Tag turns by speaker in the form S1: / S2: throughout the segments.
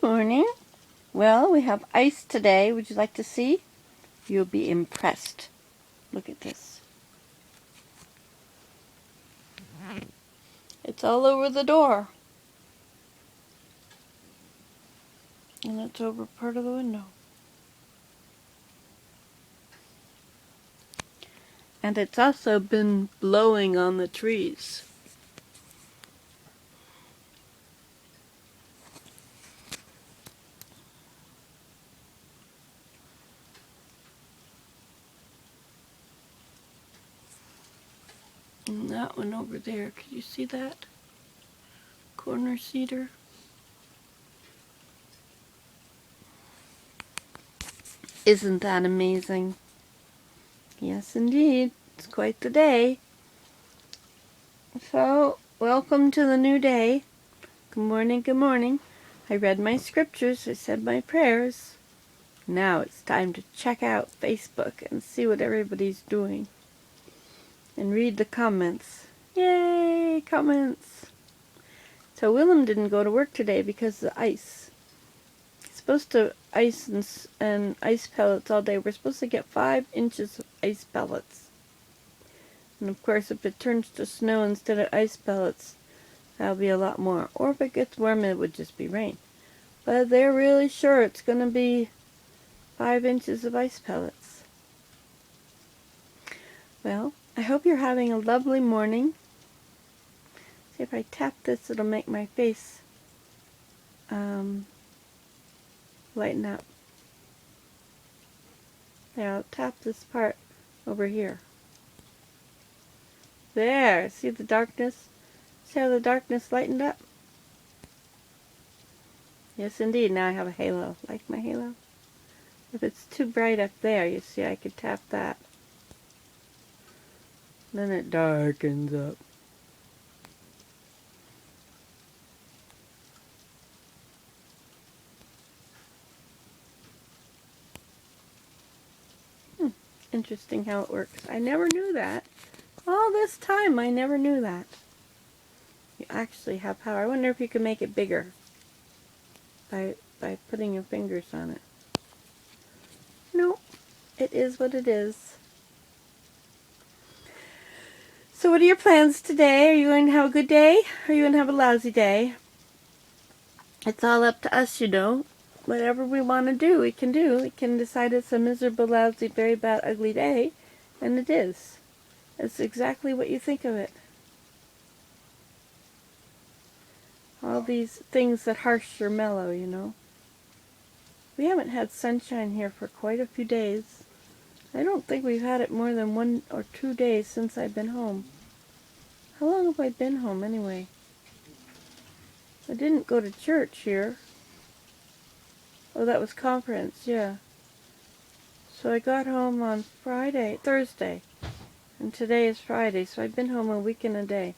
S1: morning. Well, we have ice today. Would you like to see? You'll be impressed. Look at this. It's all over the door. And it's over part of the window. And it's also been blowing on the trees. And that one over there, can you see that? Corner cedar. Isn't that amazing? Yes, indeed. It's quite the day. So, welcome to the new day. Good morning, good morning. I read my scriptures, I said my prayers. Now it's time to check out Facebook and see what everybody's doing. And read the comments. Yay, comments! So Willem didn't go to work today because of the ice. He's supposed to ice and ice pellets all day. We're supposed to get 5 inches of ice pellets. And of course, if it turns to snow instead of ice pellets, that'll be a lot more. Or if it gets warm, it would just be rain. But they're really sure it's going to be 5 inches of ice pellets. Well, I hope you're having a lovely morning. See, if I tap this, it'll make my face lighten up. There, I'll tap this part over here. There, see the darkness? See how the darkness lightened up? Yes, indeed, now I have a halo. Like my halo? If it's too bright up there, you see, I could tap that. Then it darkens up. Interesting how it works. I never knew that. All this time, I never knew that. You actually have power. I wonder if you can make it bigger by putting your fingers on it. No, it is what it is. So what are your plans today? Are you going to have a good day? Or are you going to have a lousy day? It's all up to us, you know. Whatever we want to do, we can do. We can decide it's a miserable, lousy, very bad, ugly day. And it is. It's exactly what you think of it. All these things that harsh or mellow, you know. We haven't had sunshine here for quite a few days. I don't think we've had it more than 1 or 2 days since I've been home. How long have I been home anyway? I didn't go to church here. Oh, that was conference, yeah. So I got home on Thursday. And today is Friday, so I've been home a week and a day.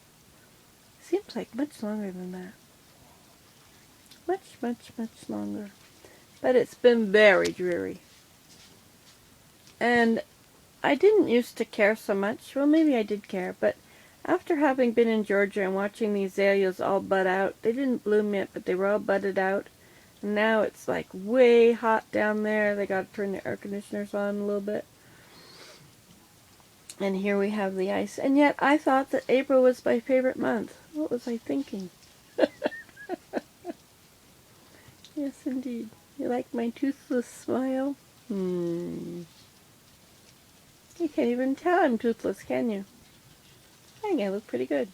S1: Seems like much longer than that. Much, much, much longer. But it's been very dreary. And I didn't used to care so much. Well, maybe I did care, but after having been in Georgia and watching the azaleas all bud out, they didn't bloom yet, but they were all budded out. And now it's like way hot down there. They got to turn the air conditioners on a little bit. And here we have the ice. And yet I thought that April was my favorite month. What was I thinking? Yes, indeed. You like my toothless smile? You can't even tell I'm toothless, can you? I think I look pretty good.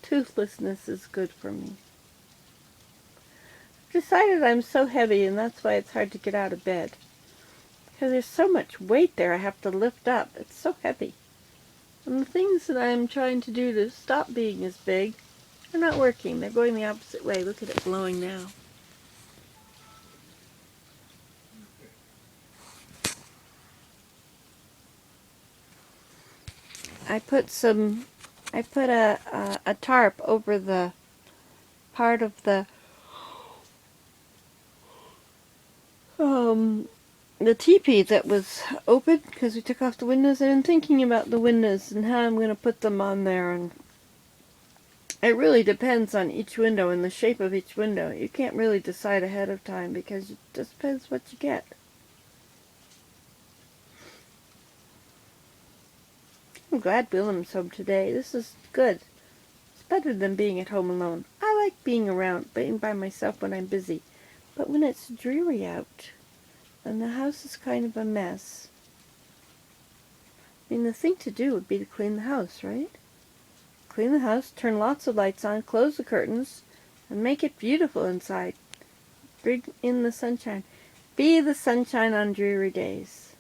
S1: Toothlessness is good for me. I've decided I'm so heavy, and that's why it's hard to get out of bed. Because there's so much weight there I have to lift up. It's so heavy. And the things that I'm trying to do to stop being as big are not working. They're going the opposite way. Look at it blowing now. I put a tarp over the part of the teepee that was open because we took off the windows. I've been thinking about the windows and how I'm going to put them on there, and It really depends on each window and the shape of each window. You can't really decide ahead of time because it just depends what you get. I'm glad Willem's home today. This is good. It's better than being at home alone. I like being around, being by myself when I'm busy. But when it's dreary out and the house is kind of a mess, I mean, the thing to do would be to clean the house, right? Clean the house, turn lots of lights on, close the curtains, and make it beautiful inside. Bring in the sunshine. Be the sunshine on dreary days.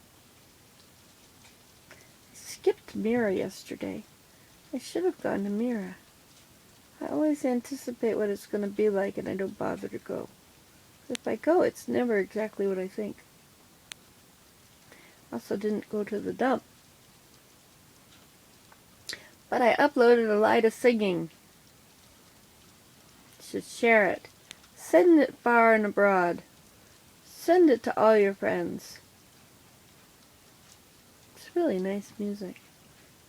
S1: I skipped Mira yesterday. I should have gone to Mira. I always anticipate what it's going to be like and I don't bother to go. If I go, it's never exactly what I think. Also didn't go to the dump. But I uploaded a light of singing. You should share it. Send it far and abroad. Send it to all your friends. It's really nice music.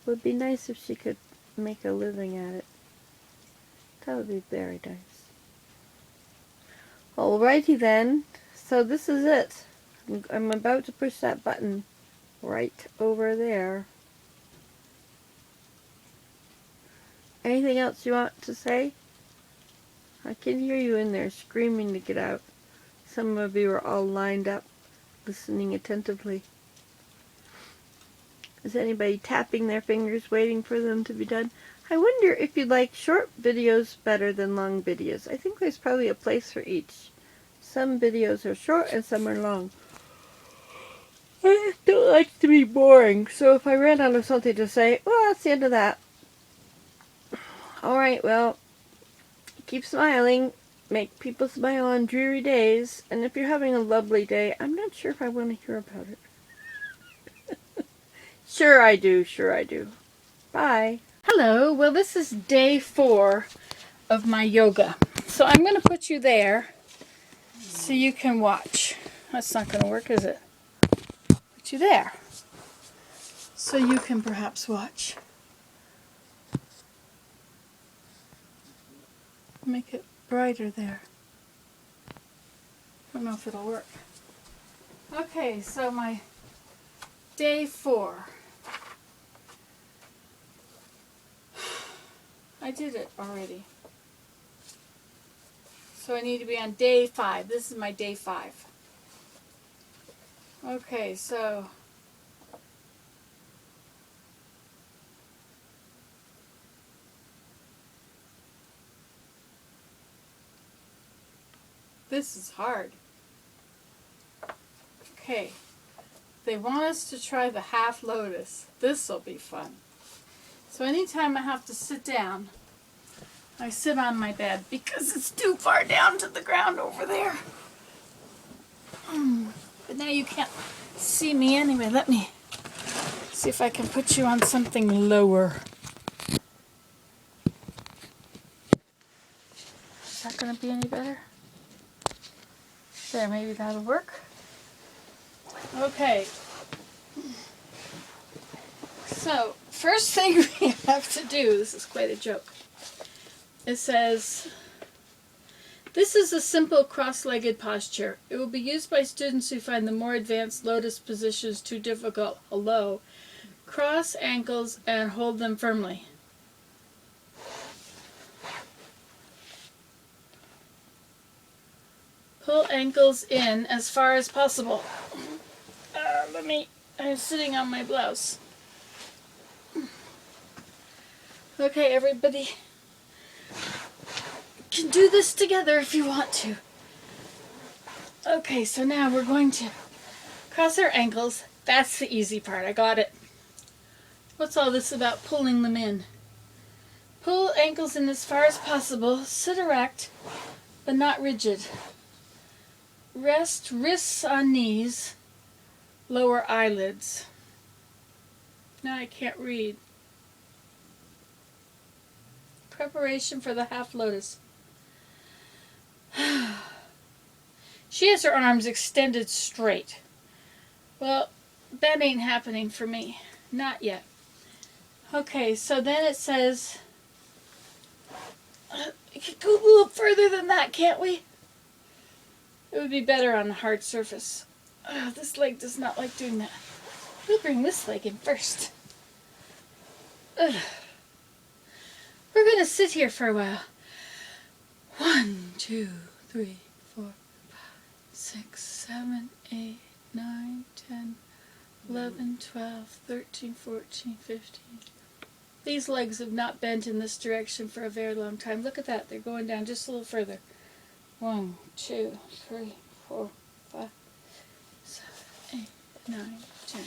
S1: It would be nice if she could make a living at it. That would be very nice. Alrighty then. So this is it. I'm about to push that button right over there. Anything else you want to say? I can hear you in there screaming to get out. Some of you are all lined up, listening attentively. Is anybody tapping their fingers, waiting for them to be done? I wonder if you like short videos better than long videos. I think there's probably a place for each. Some videos are short and some are long. I don't like to be boring, so if I ran out of something to say, well, that's the end of that. Alright, well, keep smiling. Make people smile on dreary days. And if you're having a lovely day, I'm not sure if I want to hear about it. Sure I do, sure I do. Bye. Hello, well this is day 4 of my yoga. So I'm going to put you there so you can watch. That's not going to work, is it? Put you there so you can perhaps watch. Make it brighter there. I don't know if it'll work. Okay, so my day 4. I did it already. So I need to be on day 5. This is my day 5. Okay, so this is hard. Okay, they want us to try the half lotus. This will be fun. So anytime I have to sit down, I sit on my bed because it's too far down to the ground over there. But now you can't see me anyway. Let me see if I can put you on something lower. Is that going to be any better? There, maybe that'll work. Okay. So, first thing we have to do, this is quite a joke. It says, this is a simple cross-legged posture. It will be used by students who find the more advanced lotus positions too difficult. Hello. Cross ankles and hold them firmly. Pull ankles in as far as possible. I'm sitting on my blouse. Okay, everybody can do this together if you want to. Okay, so now we're going to cross our ankles. That's the easy part. I got it. What's all this about pulling them in? Pull ankles in as far as possible. Sit erect, but not rigid. Rest wrists on knees. Lower eyelids. Now I can't read. Preparation for the half lotus. She has her arms extended straight. Well, that ain't happening for me. Not yet. Okay, so then it says, We could go a little further than that, can't we? It would be better on a hard surface. This leg does not like doing that. We'll bring this leg in first. We're going to sit here for a while. 1, 2, 3, 4, 5, 6, 7, 8, 9, 10, 11, 12, 13, 14, 15. These legs have not bent in this direction for a very long time. Look at that. They're going down just a little further. 1, 2, 3, 4, 5, 7, 8, 9, 10.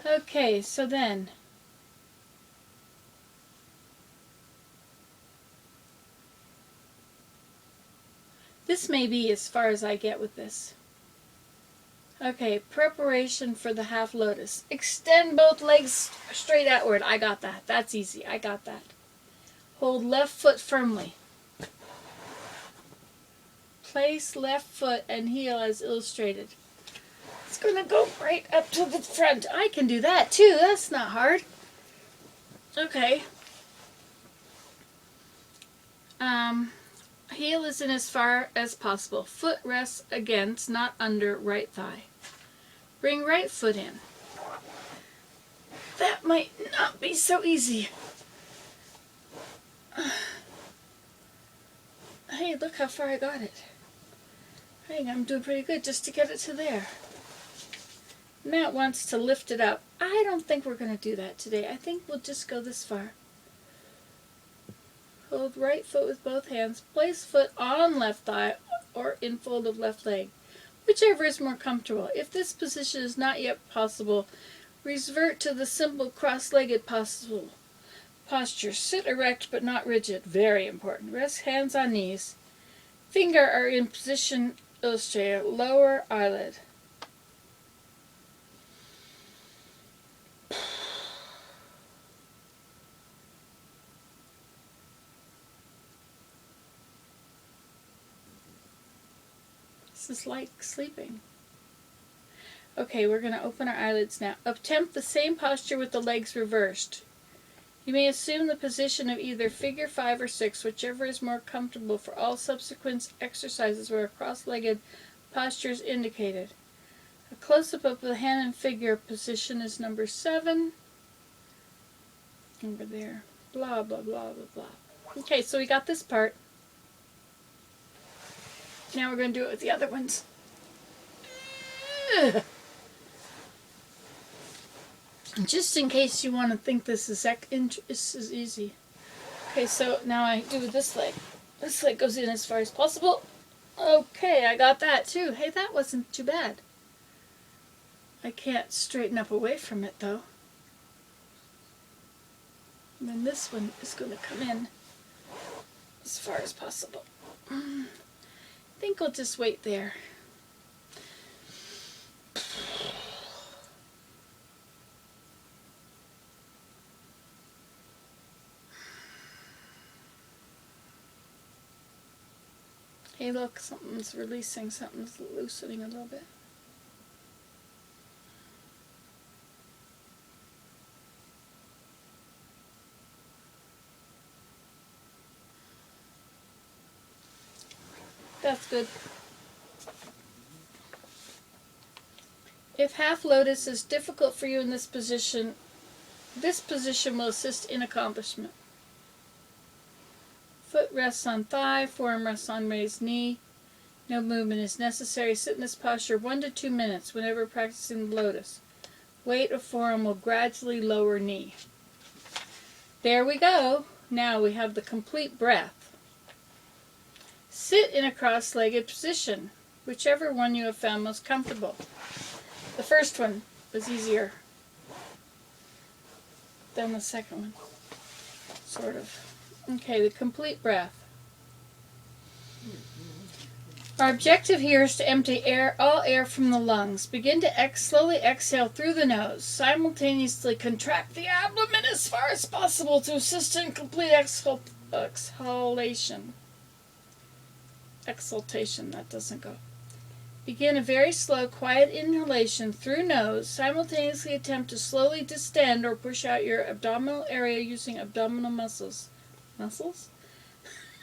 S1: Okay, so then this may be as far as I get with this. Okay, preparation for the half lotus. Extend both legs straight outward. I got that. That's easy. I got that. Hold left foot firmly. Place left foot and heel as illustrated. It's going to go right up to the front. I can do that too. That's not hard. Okay. Heel is in as far as possible. Foot rests against, not under, right thigh. Bring right foot in. That might not be so easy. Hey, look how far I got it. I think I'm doing pretty good just to get it to there. Now it wants to lift it up. I don't think we're going to do that today. I think we'll just go this far. Hold right foot with both hands. Place foot on left thigh or in fold of left leg, whichever is more comfortable. If this position is not yet possible, revert to the simple cross-legged posture. Sit erect but not rigid. Very important. Rest hands on knees. Finger are in position illustrated. Lower eyelid. This is like sleeping. Okay, we're going to open our eyelids now. Attempt the same posture with the legs reversed. You may assume the position of either figure 5 or 6, whichever is more comfortable for all subsequent exercises where a cross-legged posture is indicated. A close-up of the hand and figure position is number 7. Over there. Blah, blah, blah, blah, blah. Okay, so we got this part. Now we're going to do it with the other ones. Ugh. Just in case you want to think this is easy. Okay, so now I do this leg. This leg goes in as far as possible. Okay, I got that too. Hey, that wasn't too bad. I can't straighten up away from it though. And then this one is going to come in as far as possible. I think I'll just wait there. Hey, look, something's releasing, something's loosening a little bit. That's good. If half lotus is difficult for you in this position will assist in accomplishment. Foot rests on thigh, forearm rests on raised knee. No movement is necessary. Sit in this posture 1 to 2 minutes whenever practicing the lotus. Weight of forearm will gradually lower knee. There we go. Now we have the complete breath. Sit in a cross-legged position, whichever one you have found most comfortable. The first one was easier than the second one, sort of. Okay, the complete breath. Our objective here is to empty all air from the lungs. Begin to slowly exhale through the nose. Simultaneously contract the abdomen as far as possible to assist in complete exhalation. Exhaltation, that doesn't go. Begin a very slow, quiet inhalation through nose. Simultaneously attempt to slowly distend or push out your abdominal area using abdominal muscles. Muscles?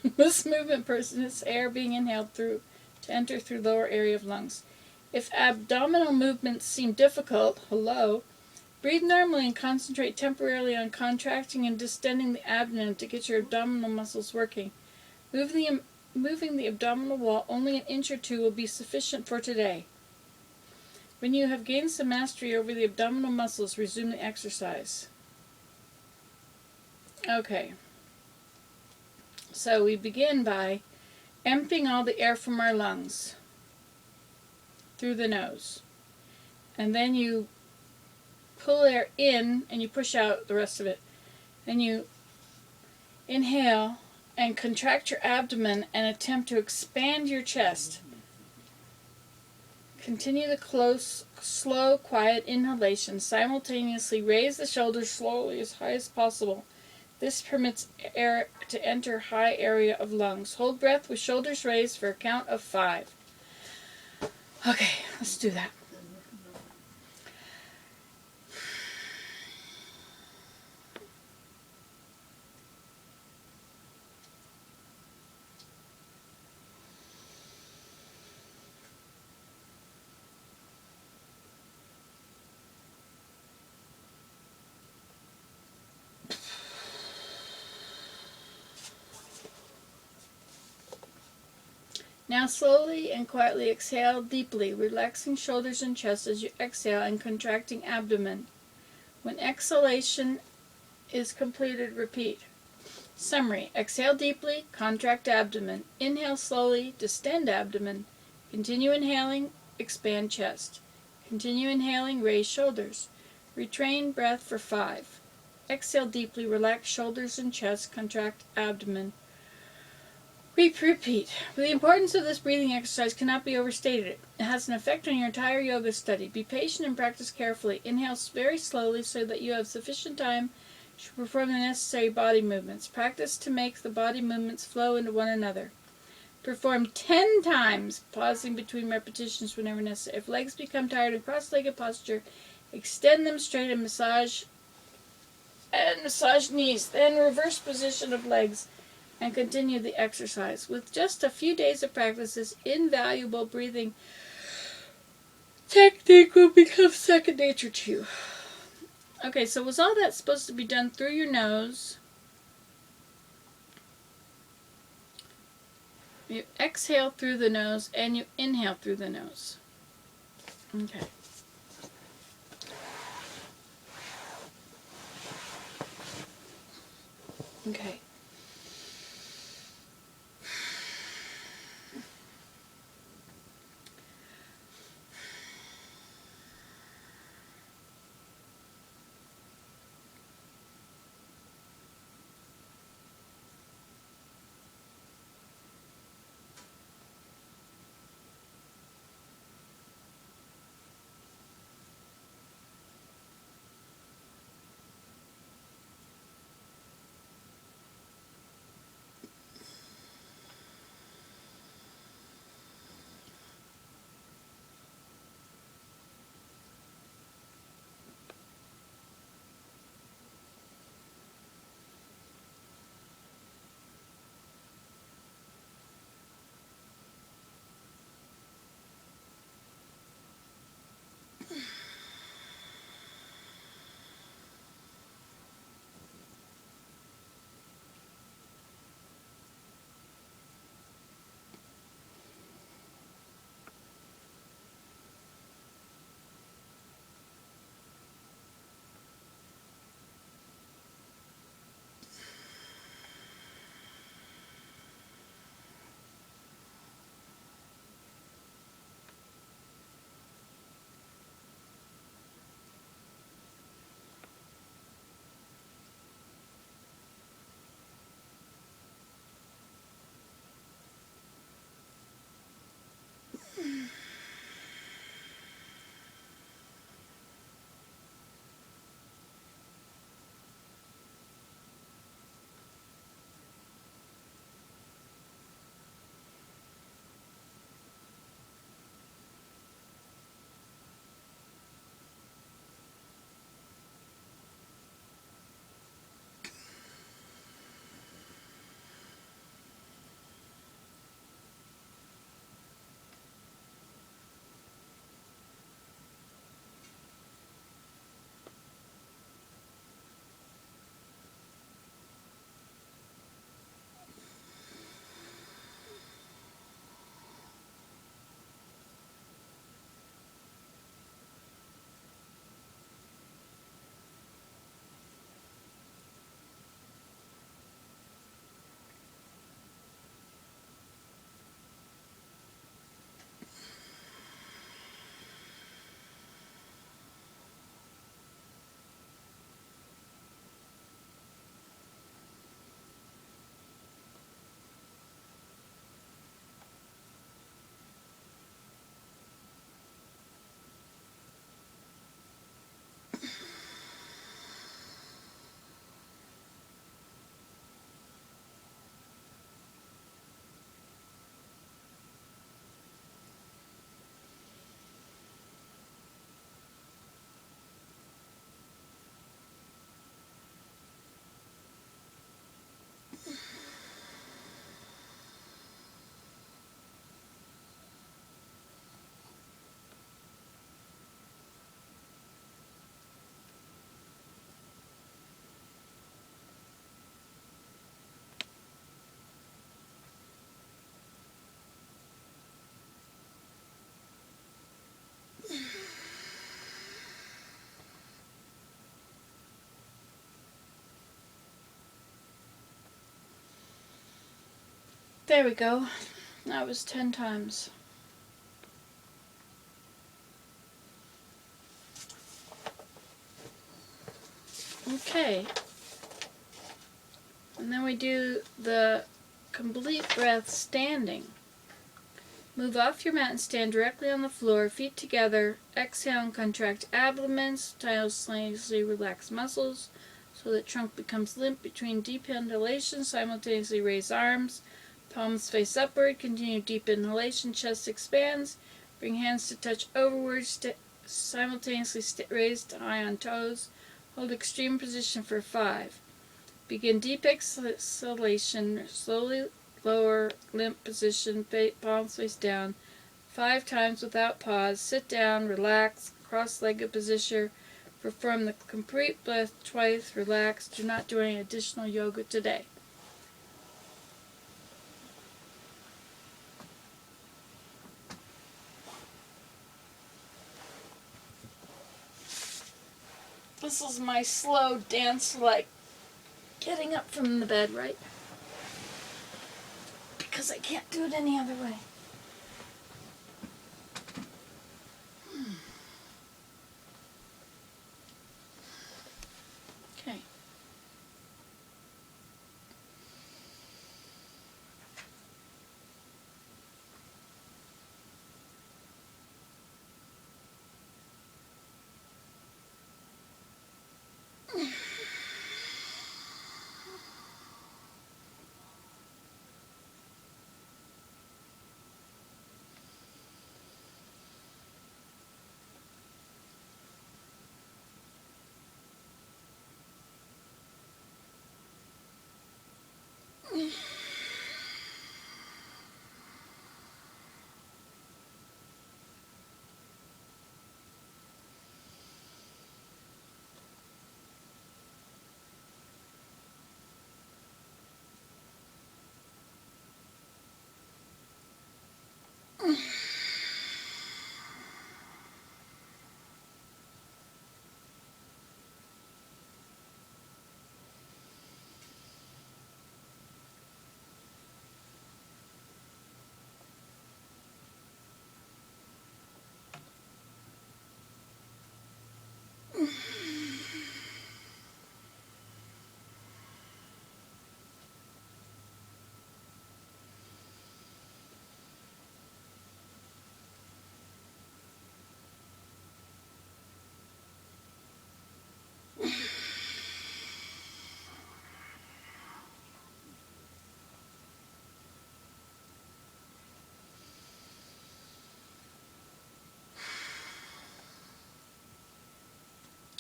S2: This movement permits air being inhaled to enter through lower area of lungs. If abdominal movements seem difficult, breathe normally and concentrate temporarily on contracting and distending the abdomen to get your abdominal muscles working. Moving the abdominal wall only an inch or two will be sufficient for today. When you have gained some mastery over the abdominal muscles, resume the exercise. Okay. So we begin by emptying all the air from our lungs through the nose. And then you pull air in and you push out the rest of it. Then you inhale and contract your abdomen and attempt to expand your chest. Continue the close, slow, quiet inhalation. Simultaneously raise the shoulders slowly as high as possible. This permits air to enter high area of lungs. Hold breath with shoulders raised for a count of 5. Okay, let's do that. Now slowly and quietly exhale deeply, relaxing shoulders and chest as you exhale and contracting abdomen. When exhalation is completed, repeat. Summary. Exhale deeply, contract abdomen. Inhale slowly, distend abdomen. Continue inhaling, expand chest. Continue inhaling, raise shoulders. Retrain breath for 5. Exhale deeply, relax shoulders and chest, contract abdomen. Repeat. The importance of this breathing exercise cannot be overstated. It has an effect on your entire yoga study. Be patient and practice carefully. Inhale very slowly so that you have sufficient time to perform the necessary body movements. Practice to make the body movements flow into one another. Perform 10 times, pausing between repetitions whenever necessary. If legs become tired in cross-legged posture, extend them straight and massage knees. Then reverse position of legs and continue the exercise. With just a few days of practice, this invaluable breathing technique will become second nature to you. Okay, so was all that supposed to be done through your nose? You exhale through the nose and you inhale through the nose. Okay. Okay. There we go. That was 10 times. Okay. And then we do the complete breath standing. Move off your mat and stand directly on the floor, feet together. Exhale and contract abdomens. Simultaneously relax muscles so that trunk becomes limp between deep inhalation. Simultaneously raise arms. Palms face upward. Continue deep inhalation. Chest expands. Bring hands to touch overward. Simultaneously raise to high on toes. Hold extreme position for 5. Begin deep exhalation. Slowly lower limp position. Palms face down. 5 times without pause. Sit down. Relax. Cross-legged position. Perform the complete breath twice. Relax. Do not do any additional yoga today. This is my slow dance, like getting up from the bed, right? Because I can't do it any other way. Okay.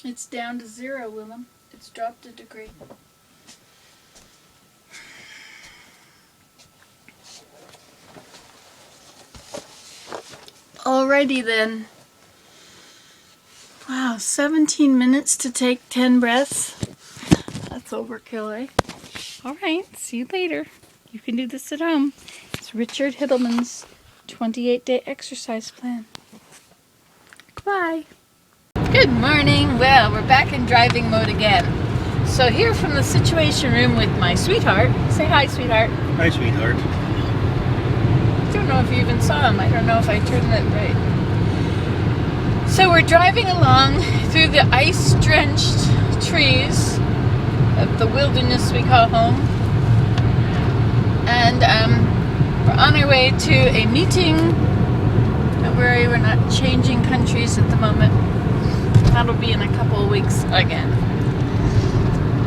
S2: It's down to 0, Willem. It's dropped a degree. Alrighty then. Wow, 17 minutes to take 10 breaths. That's overkill, eh? Alright, see you later. You can do this at home. It's Richard Hittleman's 28-day exercise plan. Goodbye. Good morning. Well, we're back in driving mode again. So here from the Situation Room with my sweetheart. Say hi, sweetheart.
S3: Hi, sweetheart.
S2: I don't know if you even saw him. I don't know if I turned that right. So we're driving along through the ice-drenched trees of the wilderness we call home. And we're on our way to a meeting. Don't worry, we're not changing countries at the moment. That'll be in a couple of weeks again.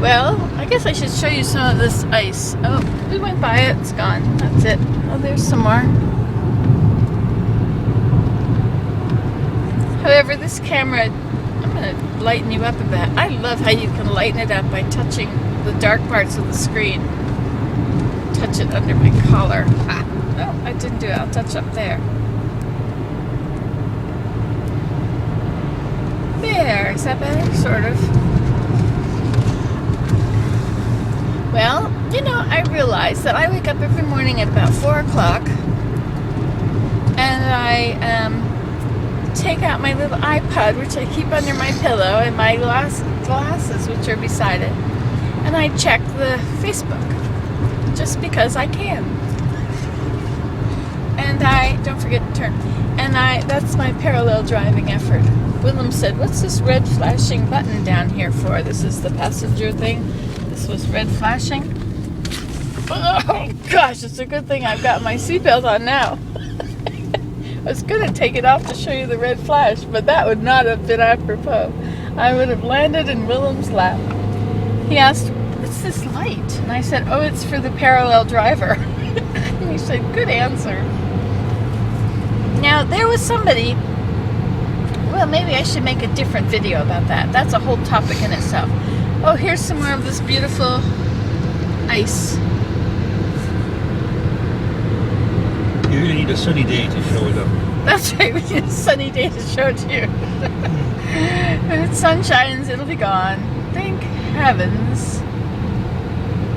S2: Well, I guess I should show you some of this ice. Oh, we went by it. It's gone. That's it. Oh, there's some more. However, this camera, I'm going to lighten you up a bit. I love how you can lighten it up by touching the dark parts of the screen. Touch it under my collar. Ah, no, I didn't do it. I'll touch up there. There, is that better? Sort of. Well, you know, I realize that I wake up every morning at about 4 o'clock and I take out my little iPod, which I keep under my pillow, and my glasses, which are beside it, and I check the Facebook, just because I can. And don't forget to turn. And that's my parallel driving effort. Willem said, what's this red flashing button down here for? This is the passenger thing. This was red flashing. Oh gosh, it's a good thing I've got my seatbelt on now. I was going to take it off to show you the red flash, but that would not have been apropos. I would have landed in Willem's lap. He asked, what's this light? And I said, oh, it's for the parallel driver. And he said, good answer. Now, there was somebody, well, maybe I should make a different video about that. That's a whole topic in itself. Oh, here's some more of this beautiful ice.
S3: You really need a sunny day to show it up.
S2: That's right, we need a sunny day to show it to you. When the sun shines, it'll be gone. Thank heavens.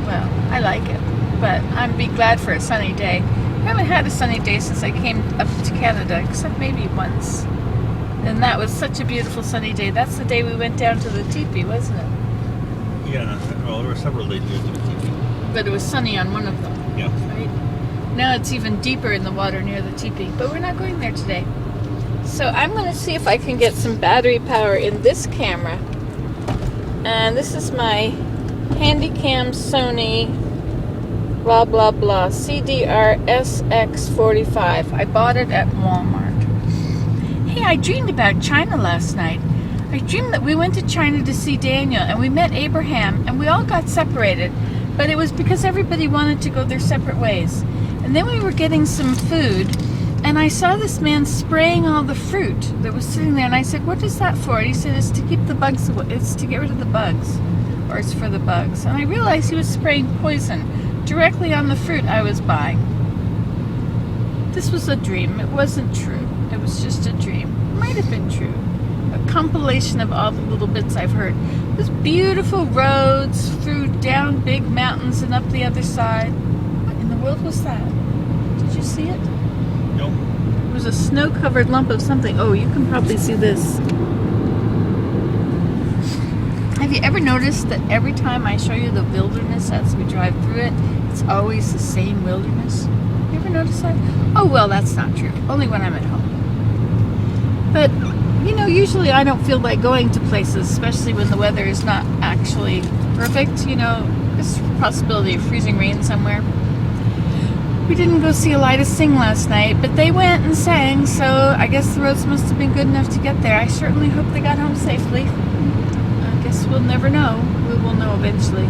S2: Well, I like it, but I'd be glad for a sunny day. I haven't had a sunny day since I came up to Canada, except maybe once. And that was such a beautiful sunny day. That's the day we went down to the teepee, wasn't it?
S3: Yeah, well, there were several days we went to the teepee.
S2: But it was sunny on one of them.
S3: Yeah.
S2: Right? Now it's even deeper in the water near the teepee, but we're not going there today. So I'm going to see if I can get some battery power in this camera. And this is my Handycam Sony blah blah blah CDR SX45. I bought it at Walmart. Hey, I dreamed about China last night. I dreamed that we went to China to see Daniel and we met Abraham and we all got separated, but it was because everybody wanted to go their separate ways. And then we were getting some food and I saw this man spraying all the fruit that was sitting there, and I said, what is that for? And he said, it's to keep the bugs away. It's to get rid of the bugs, or it's for the bugs. And I realized he was spraying poison directly on the fruit I was buying. This was a dream. It wasn't true. It was just a dream. It might have been true. A compilation of all the little bits I've heard. There's beautiful roads through down big mountains and up the other side. What in the world was that? Did you see it?
S3: No.
S2: It was a snow-covered lump of something. Oh, you can probably see this. Have you ever noticed that every time I show you the wilderness as we drive through it, it's always the same wilderness? You ever notice that? Oh, well, that's not true. Only when I'm at home. But, you know, usually I don't feel like going to places, especially when the weather is not actually perfect. You know, there's a possibility of freezing rain somewhere. We didn't go see Elida sing last night, but they went and sang, so I guess the roads must have been good enough to get there. I certainly hope they got home safely. I guess we'll never know. We will know eventually.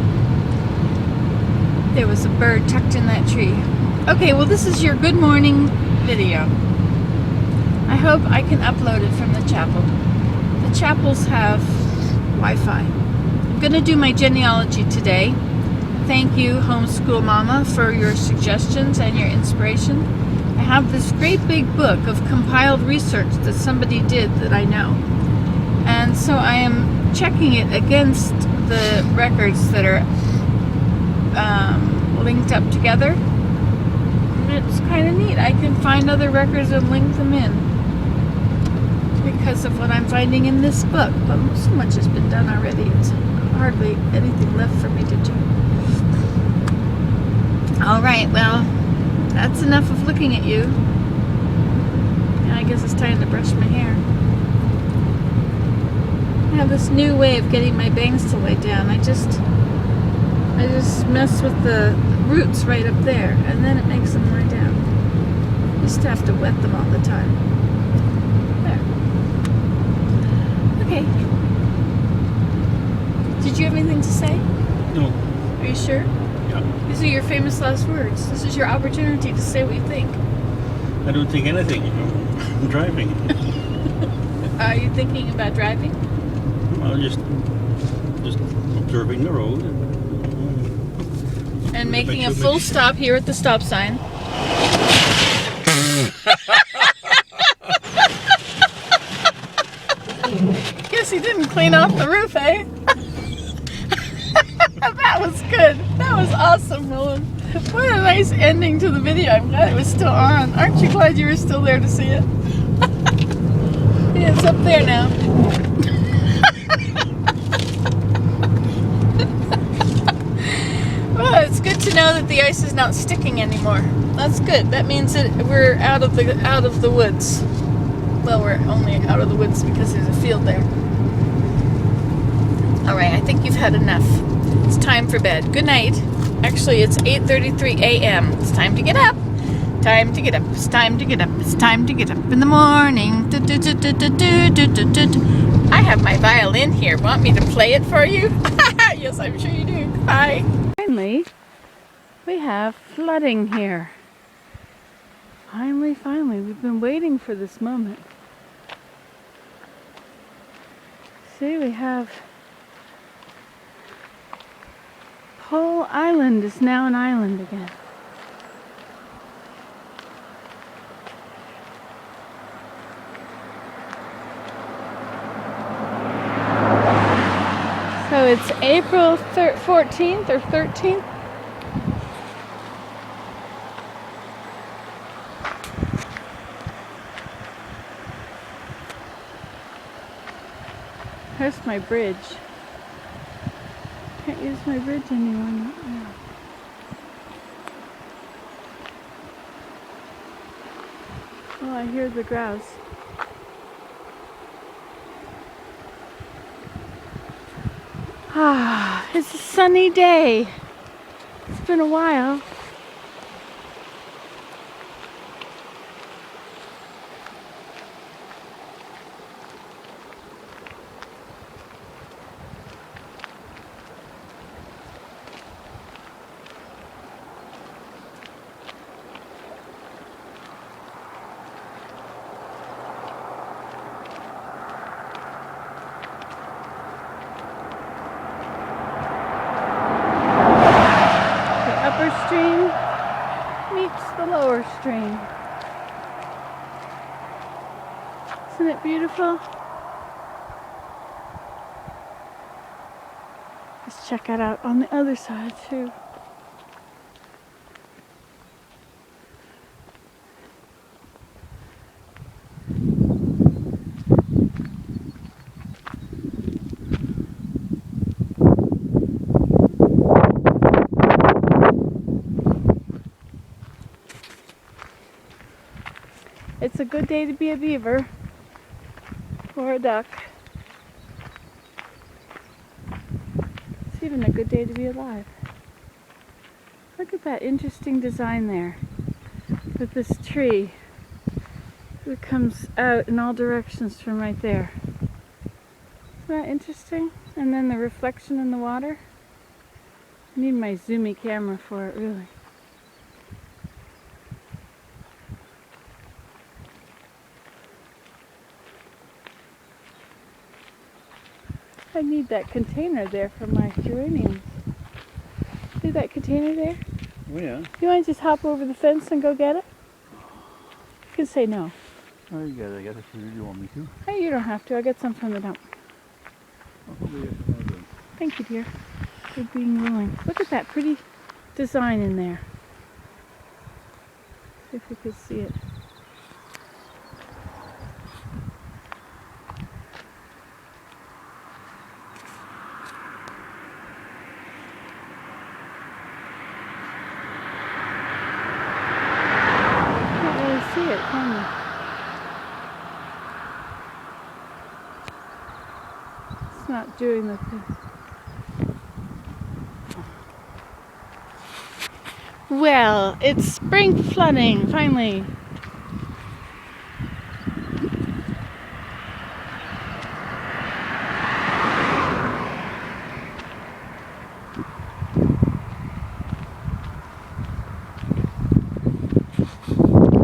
S2: There was a bird tucked in that tree. Okay, well, this is your good morning video. I hope I can upload it from the chapel. The chapels have Wi-Fi. I'm going to do my genealogy today. Thank you, Homeschool Mama, for your suggestions and your inspiration. I have this great big book of compiled research that somebody did that I know. And so I am checking it against the records that are linked up together. It's kind of neat. I can find other records and link them in because of what I'm finding in this book. But so much has been done already. It's hardly anything left for me to do. All right, well, that's enough of looking at you. Now I guess it's time to brush my hair. I have this new way of getting my bangs to lay down. I just mess with the roots right up there, and then it makes them lie down. You just have to wet them all the time. There. Okay. Did you have anything to say?
S3: No.
S2: Are you sure?
S3: Yeah.
S2: These are your famous last words. This is your opportunity to say what you think.
S3: I don't think anything. I'm driving.
S2: Are you thinking about driving?
S3: Well, just observing the road.
S2: And making a full stop here at the stop sign. Guess he didn't clean off the roof, eh? That was good. That was awesome, Willem. What a nice ending to the video. I'm glad it was still on. Aren't you glad you were still there to see it? Yeah, it's up there now. Well, it's good good to know that the ice is not sticking anymore. That's good. That means that we're out of the woods. Well, we're only out of the woods because there's a field there. All right, I think you've had enough. It's time for bed. Good night. Actually, it's 8:33 a.m. It's time to get up. Time to get up. It's time to get up. It's time to get up in the morning. I have my violin here. Want me to play it for you? Yes, I'm sure you do. Bye.
S1: Finally, we have flooding here. Finally, we've been waiting for this moment. See, we have whole island is now an island again. So it's April 14th or 13th. Here's my bridge. Can't use my bridge anymore. Oh, I hear the grouse. Ah, it's a sunny day. It's been a while. Stream meets the lower stream. Isn't it beautiful? Let's check it out on the other side too. It's a good day to be a beaver or a duck. It's even a good day to be alive. Look at that interesting design there with this tree that comes out in all directions from right there. Isn't that interesting? And then the reflection in the water. I need my zoomy camera for it, really. I need that container there for my geraniums. See that container there?
S3: Oh yeah.
S1: You want to just hop over the fence and go get it? You can say no.
S3: Oh, you got it. I guess if you really want me to.
S1: Hey, you don't have to. I'll get some from the dump.
S3: I'll probably get some of them.
S1: Thank you, dear, for being willing. Look at that pretty design in there. See if you could see it. Can't really see it, can you? It's not doing the thing. Well, it's spring flooding, finally.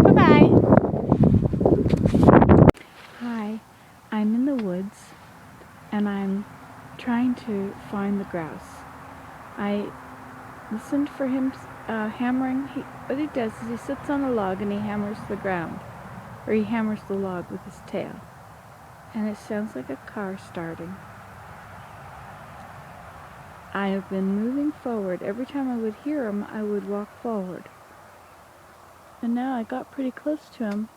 S1: Bye-bye. Hi, I'm in the woods, and I'm trying to find the grouse. I listened for him hammering. What he does is he sits on a log and he hammers the ground, or he hammers the log with his tail, and it sounds like a car starting. I have been moving forward. Every time I would hear him, I would walk forward. And now I got pretty close to him,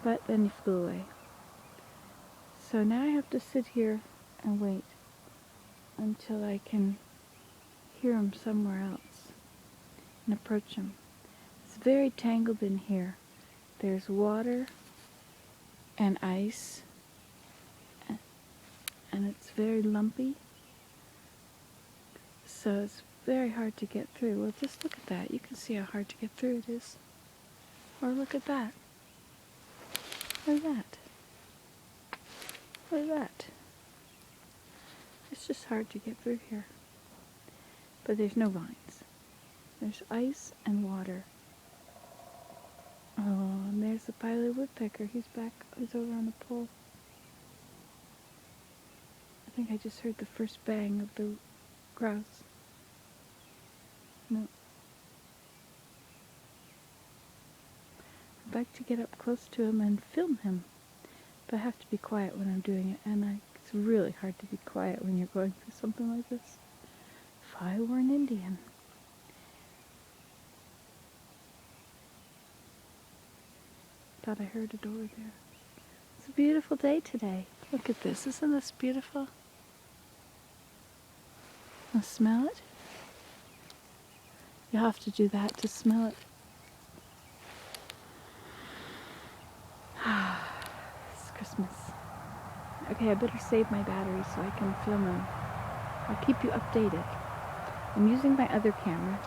S1: but then he flew away. So now I have to sit here and wait until I can hear him somewhere else. and approach him. It's very tangled in here. There's water and ice, and it's very lumpy, so it's very hard to get through. Well, just look at that. You can see how hard to get through it is. Or look at that. Look at that. Look at that. It's just hard to get through here. But there's no vines. There's ice and water. Oh, and there's the pilot woodpecker. He's back. He's over on the pole. I think I just heard the first bang of the grouse. No. I'd like to get up close to him and film him, but I have to be quiet when I'm doing it, and it's really hard to be quiet when you're going through something like this. If I were an Indian. Thought I heard it over there. It's a beautiful day today. Look at this. Isn't this beautiful? Now smell it? You have to do that to smell it. It's Christmas. Okay, I better save my battery so I can film them. I'll keep you updated. I'm using my other camera,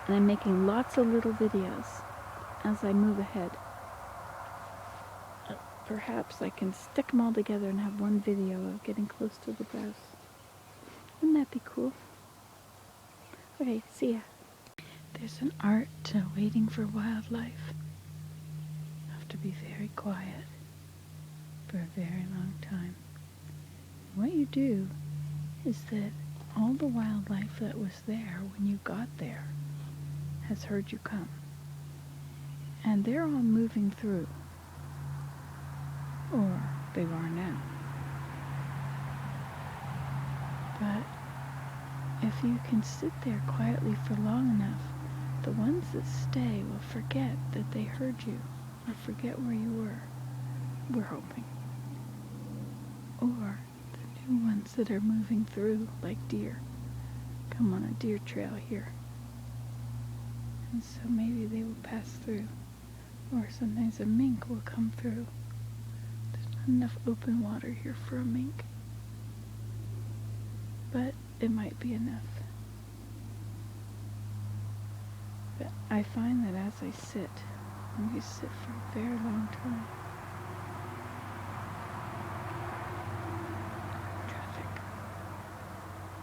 S1: and I'm making lots of little videos as I move ahead. Perhaps I can stick them all together and have one video of getting close to the grouse. Wouldn't that be cool? Okay, see ya. There's an art to waiting for wildlife. You have to be very quiet for a very long time. What you do is that all the wildlife that was there when you got there has heard you come. And they're all moving through. Or they are now. But if you can sit there quietly for long enough, the ones that stay will forget that they heard you, or forget where you were. We're hoping. Or the new ones that are moving through, like deer, come on a deer trail here. And so maybe they will pass through. Or sometimes a mink will come through. There's not enough open water here for a mink. But it might be enough. But I find that as I sit, and we sit for a very long time. Traffic.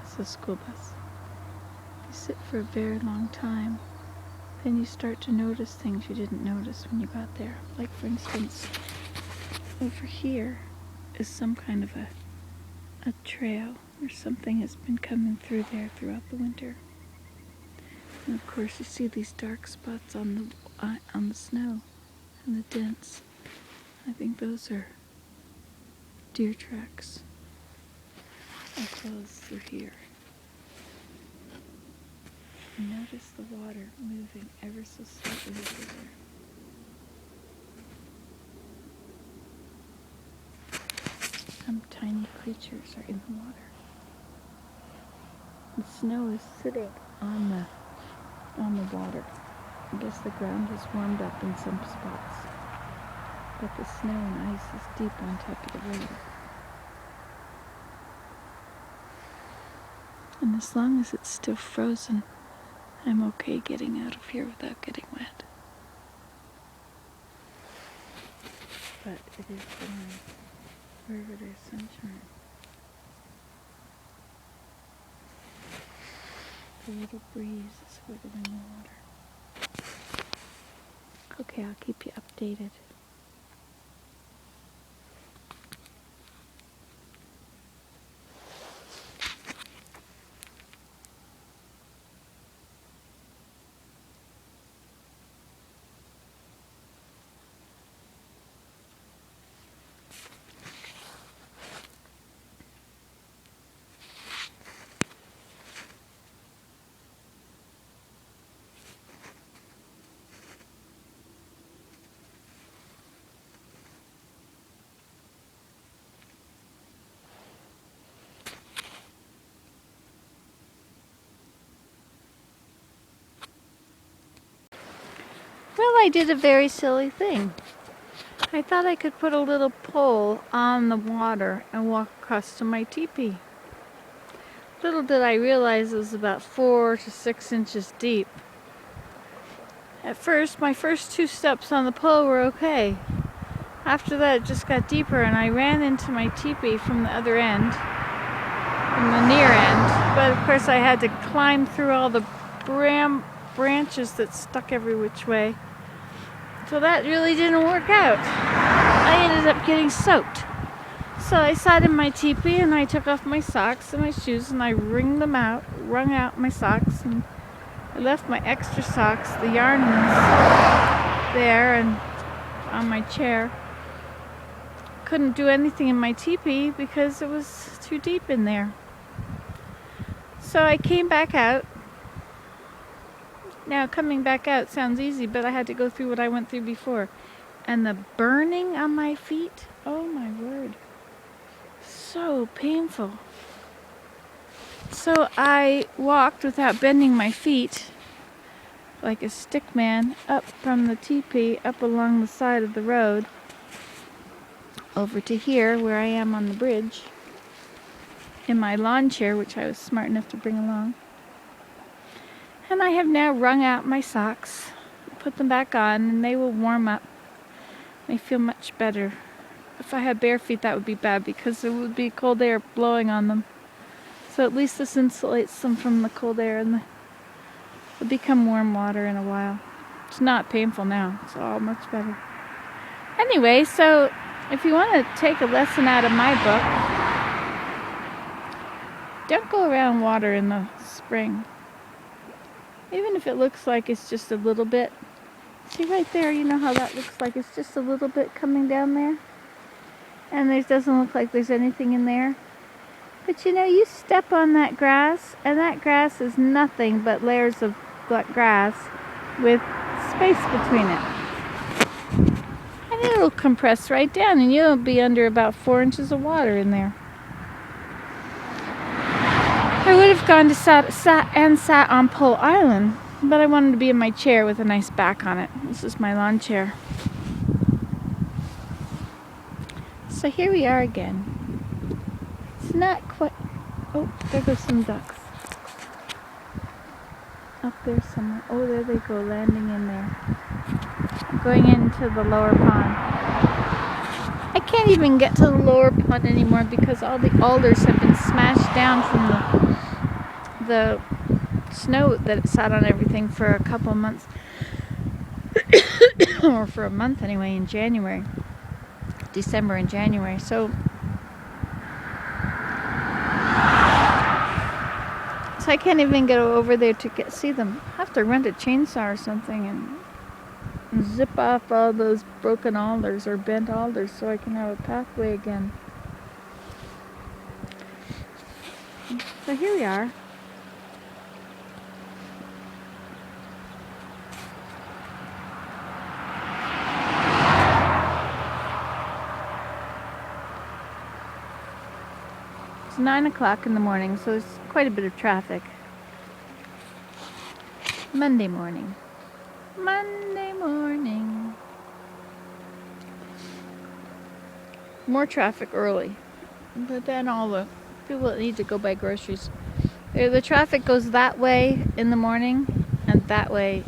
S1: It's a school bus. You sit for a very long time, then you start to notice things you didn't notice when you got there. Like, for instance, over here is some kind of a trail, or something has been coming through there throughout the winter. And of course you see these dark spots on the snow and the dents. I think those are deer tracks, as well as through here. Notice the water moving ever so slightly over there. Some tiny creatures are in the water. The snow is sitting on the water. I guess the ground has warmed up in some spots, but the snow and ice is deep on top of the water. And as long as it's still frozen, I'm okay getting out of here without getting wet. But it is warm wherever there's sunshine. The little breeze is wiggling the water. Okay, I'll keep you updated.
S2: I did a very silly thing. I thought I could put a little pole on the water and walk across to my teepee. Little did I realize it was about 4 to 6 inches deep. At first, my first 2 steps on the pole were okay. After that, it just got deeper, and I ran into my teepee from the other end, from the near end. But of course, I had to climb through all the branches that stuck every which way. So that really didn't work out. I ended up getting soaked. So I sat in my teepee and I took off my socks and my shoes and I wrung out my socks, and I left my extra socks, the yarn ones, there and on my chair. Couldn't do anything in my teepee because it was too deep in there. So I came back out. Now, coming back out sounds easy, but I had to go through what I went through before. And the burning on my feet, oh my word, so painful. So I walked without bending my feet, like a stick man, up from the teepee, up along the side of the road, over to here, where I am on the bridge, in my lawn chair, which I was smart enough to bring along. And I have now wrung out my socks, put them back on, and they will warm up. They feel much better. If I had bare feet, that would be bad because it would be cold air blowing on them. So at least this insulates them from the cold air, and they'll become warm water in a while. It's not painful now. It's all much better. Anyway, so if you want to take a lesson out of my book, don't go around water in the spring. Even if it looks like it's just a little bit. See right there, you know how that looks like it's just a little bit coming down there? And it doesn't look like there's anything in there. But you know, you step on that grass, and that grass is nothing but layers of grass with space between it. And it'll compress right down, and you'll be under about 4 inches of water in there. I would have gone to sat on Pole Island, but I wanted to be in my chair with a nice back on it. This is my lawn chair. So here we are again. It's not quite... Oh, there goes some ducks. Up there somewhere. Oh, there they go, landing in there. I'm going into the lower pond. I can't even get to the lower pond anymore because all the alders have been smashed down from the snow that sat on everything for a couple of months. Or for a month anyway, in January. December and January. So I can't even get over there to see them. I have to rent a chainsaw or something and zip off all those broken alders or bent alders so I can have a pathway again. So here we are. It's 9 o'clock in the morning, so there's quite a bit of traffic. Monday morning. More traffic early, but then all the people that need to go buy groceries. The traffic goes that way in the morning, and that way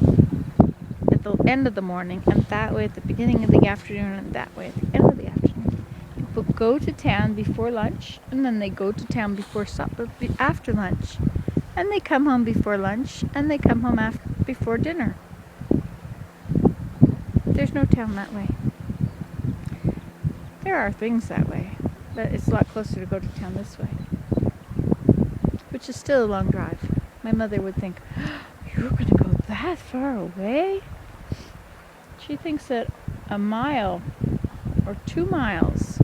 S2: at the end of the morning, and that way at the beginning of the afternoon, and that way at the end of the afternoon. People go to town before lunch, and then they go to town before supper, after lunch, and they come home before lunch, and they come home before dinner. There's no town that way. There are things that way, but it's a lot closer to go to town this way, which is still a long drive. My mother would think, you're going to go that far away? She thinks that a mile or 2 miles,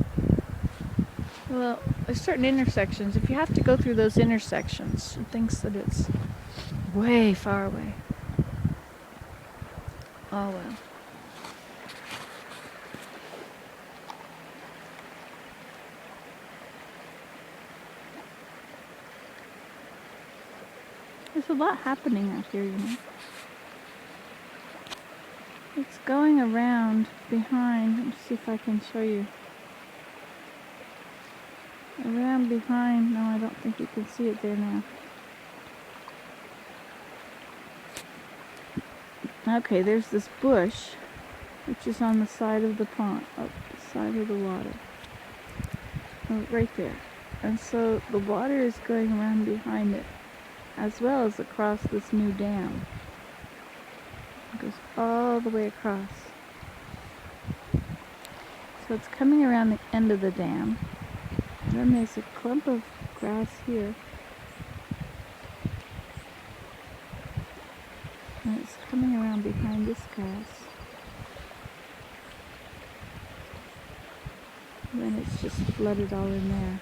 S2: well, there's certain intersections. If you have to go through those intersections, she thinks that it's way far away. Oh well. There's a lot happening out here, you know.
S1: It's going around behind. Let me see if I can show you. Around behind. No, I don't think you can see it there now. Okay, there's this bush, which is on the side of the pond, up the side of the water. Oh, right there. And so the water is going around behind it, as well as across this new dam. It goes all the way across. So it's coming around the end of the dam. Then there's a clump of grass here. And it's coming around behind this grass. And then it's just flooded all in there.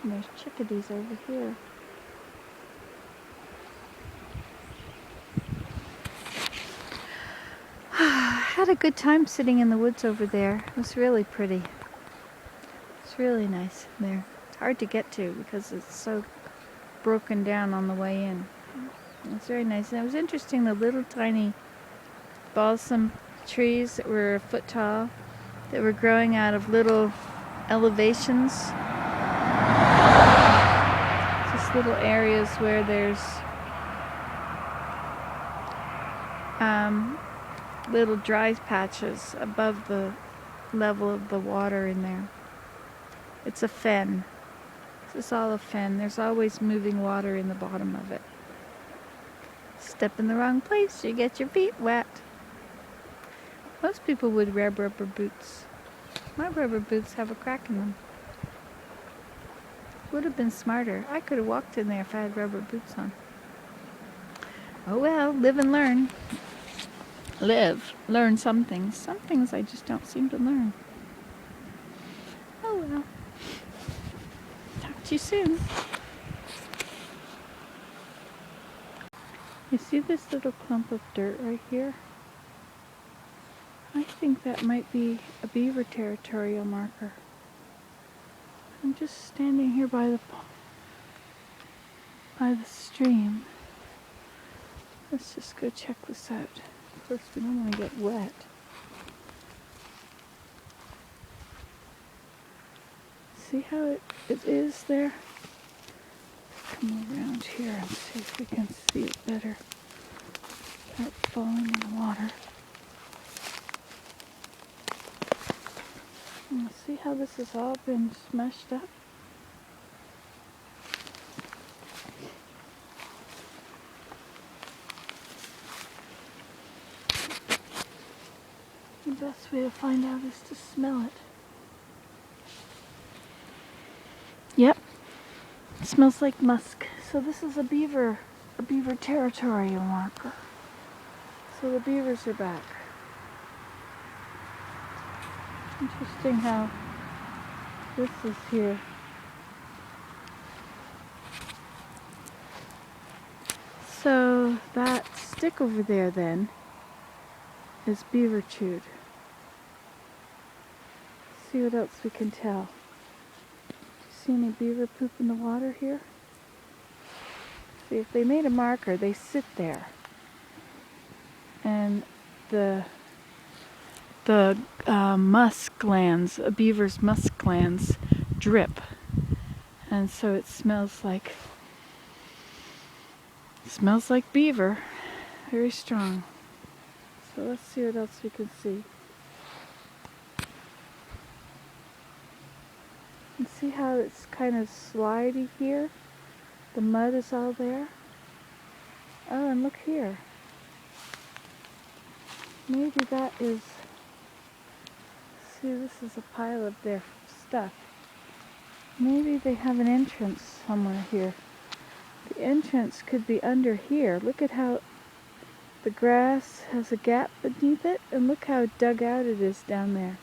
S1: And there's chickadees over here. Had a good time sitting in the woods over there. It was really pretty. It's really nice there. It's hard to get to because it's so broken down on the way in. It's very nice. And it was interesting, the little tiny balsam trees that were a foot tall, that were growing out of little elevations. Just little areas where there's little dry patches above the level of the water in there. It's a fen. This is all a fen. There's always moving water in the bottom of it. Step in the wrong place, you get your feet wet. Most people would wear rubber boots. My rubber boots have a crack in them. Would have been smarter. I could have walked in there if I had rubber boots on. Oh well, live and learn. Learn some things. Some things I just don't seem to learn. Oh well. Talk to you soon. You see this little clump of dirt right here? I think that might be a beaver territorial marker. I'm just standing here by the stream. Let's just go check this out. Of course, we don't want to get wet. See how it is there? Come around here and see if we can see it better without falling in the water. And see how this has all been smashed up? The best way to find out is to smell it. Yep, it smells like musk. So this is a beaver territorial marker. So the beavers are back. Interesting how this is here. So that stick over there then is beaver chewed. See what else we can tell. Do you see any beaver poop in the water here? See, if they made a marker, they sit there. And the musk glands, a beaver's musk glands, drip. And so it smells like beaver. Very strong. So let's see what else we can see. And see how it's kind of slidey here? The mud is all there. Oh, and look here. Maybe that is... See, this is a pile of their stuff. Maybe they have an entrance somewhere here. The entrance could be under here. Look at how the grass has a gap beneath it, and look how dug out it is down there.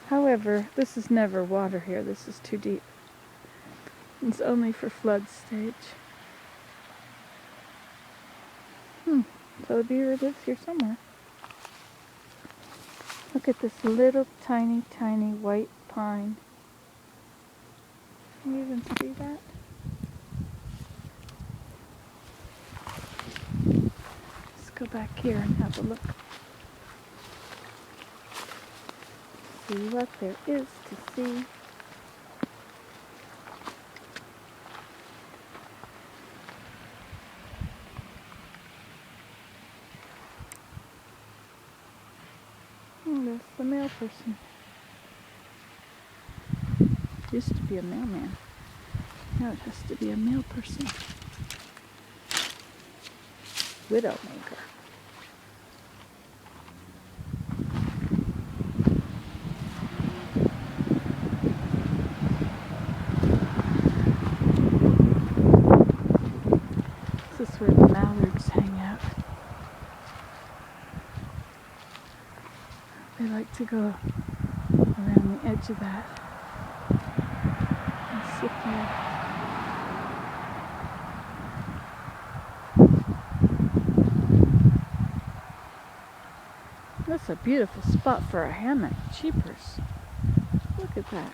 S1: However, this is never water here. This is too deep. It's only for flood stage. So the beaver lives here somewhere. Look at this little tiny white pine. Can you even see that? Let's go back here and have a look. See what there is to see. Oh, that's the mail person. Used to be a mailman. Now it has to be a mail person. Widowmaker. This is where the mallards hang out. They like to go around the edge of that and sit there. That's a beautiful spot for a hammock. Cheapers. Look at that.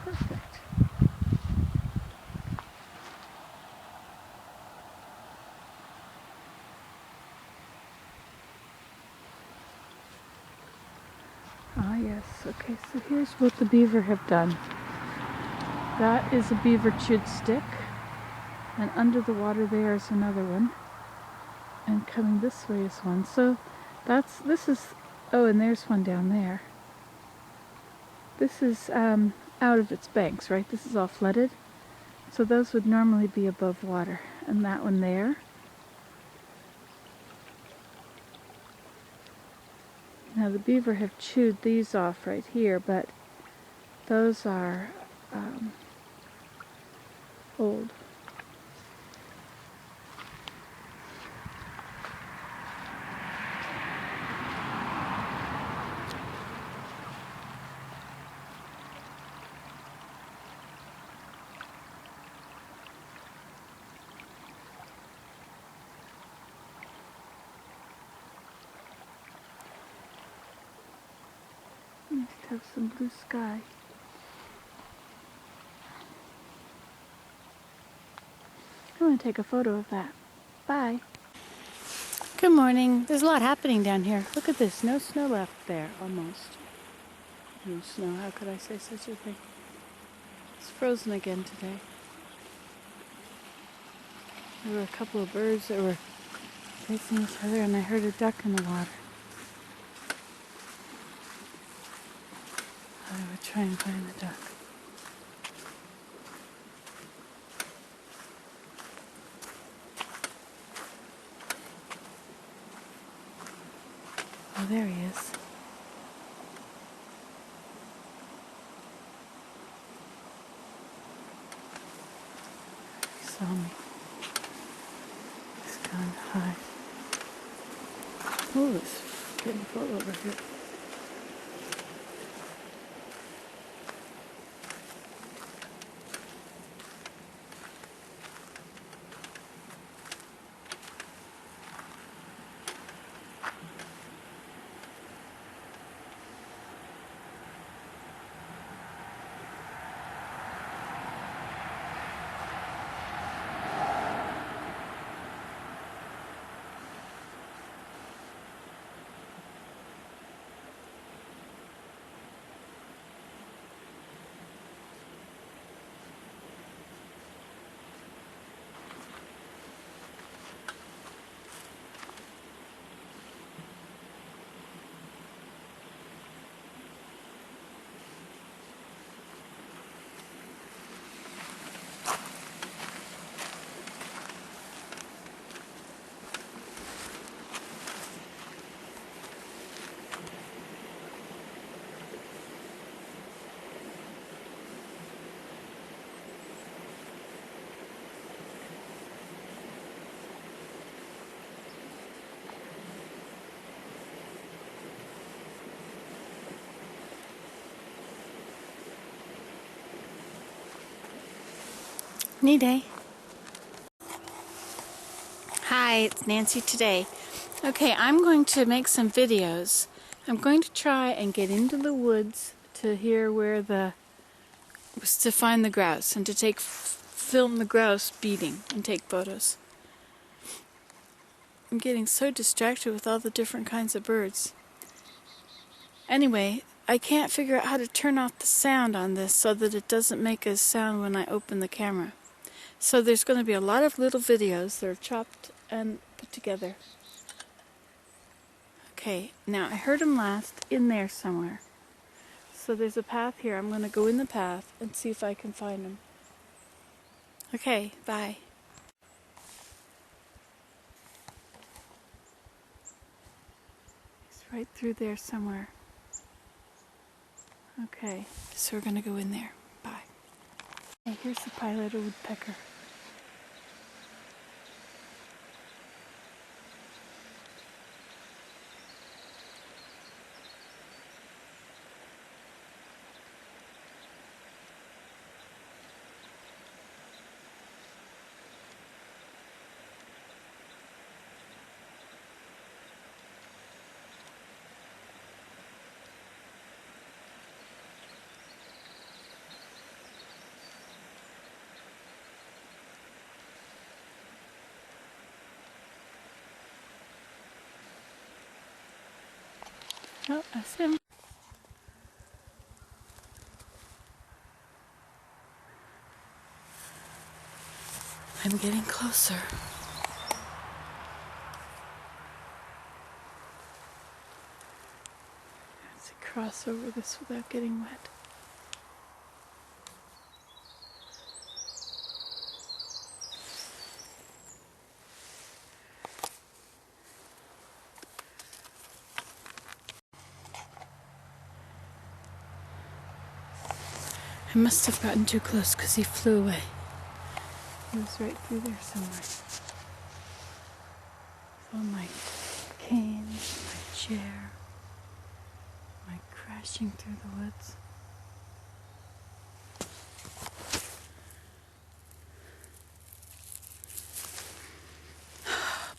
S1: Perfect. Ah, yes. Okay, so here's what the beaver have done. That is a beaver chewed stick. And under the water there is another one. And coming this way is one. So this is, oh, and there's one down there. This is out of its banks, right? This is all flooded. So those would normally be above water. And that one there. Now the beaver have chewed these off right here, but those are old. Nice to have some blue sky. I'm going to take a photo of that. Bye. Good morning. There's a lot happening down here. Look at this. No snow left there, almost. No snow. How could I say such a thing? It's frozen again today. There were a couple of birds that were facing each other, and I heard a duck in the water. I would try and find the duck. Oh, there he is. He saw me. He's gone to hide. Oh, it's getting full over here. Knee day. Hi, it's Nancy today. Okay, I'm going to make some videos. I'm going to try and get into the woods to hear where the
S2: was to find the grouse and to film the grouse beating and take photos. I'm getting so distracted with all the different kinds of birds. Anyway, I can't figure out how to turn off the sound on this so that it doesn't make a sound when I open the camera. So there's going to be a lot of little videos that are chopped and put together. Okay, now I heard them last in there somewhere. So there's a path here. I'm going to go in the path and see if I can find them. Okay, bye. It's right through there somewhere. Okay, so we're going to go in there. Bye. Hey, here's the pileated woodpecker. Oh, that's him. I'm getting closer. Let's cross over this without getting wet. I must have gotten too close because he flew away. He was right through there somewhere. So my cane, my chair, my crashing through the woods.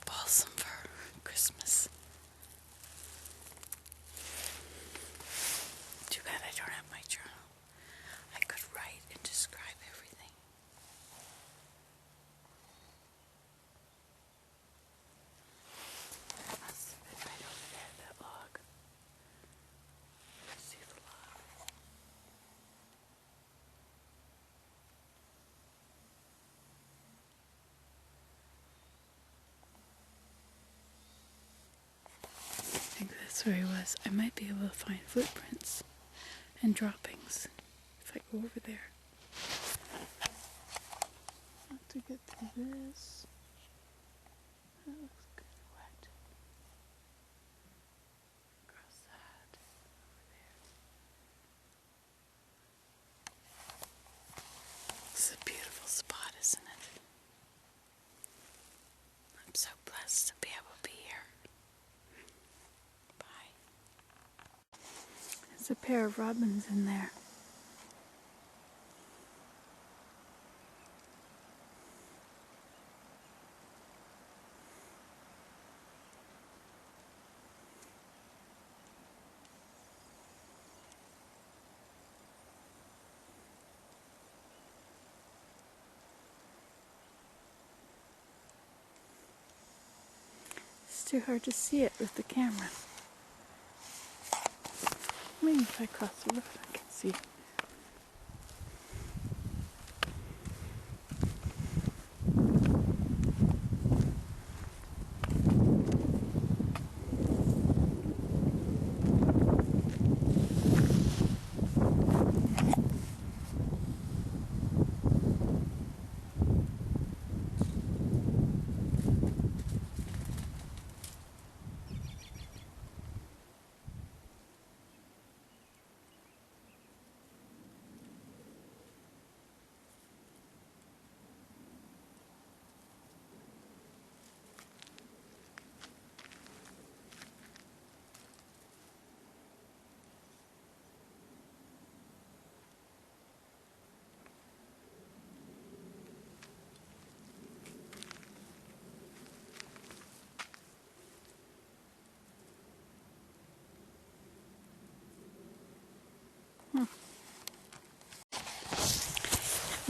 S2: Balsam for Christmas. Too bad I don't have my journal. I could write and describe everything. That must have been right over there, that log. See the log. I think that's where he was. I might be able to find footprints and droppings if I go over there. Have to get through this. That looks kind of wet. Across that. Over there. This is a beautiful spot, isn't it? I'm so blessed to be able to be here. Bye. There's a pair of robins in there. It's too hard to see it with the camera. Maybe if I cross the road I can see.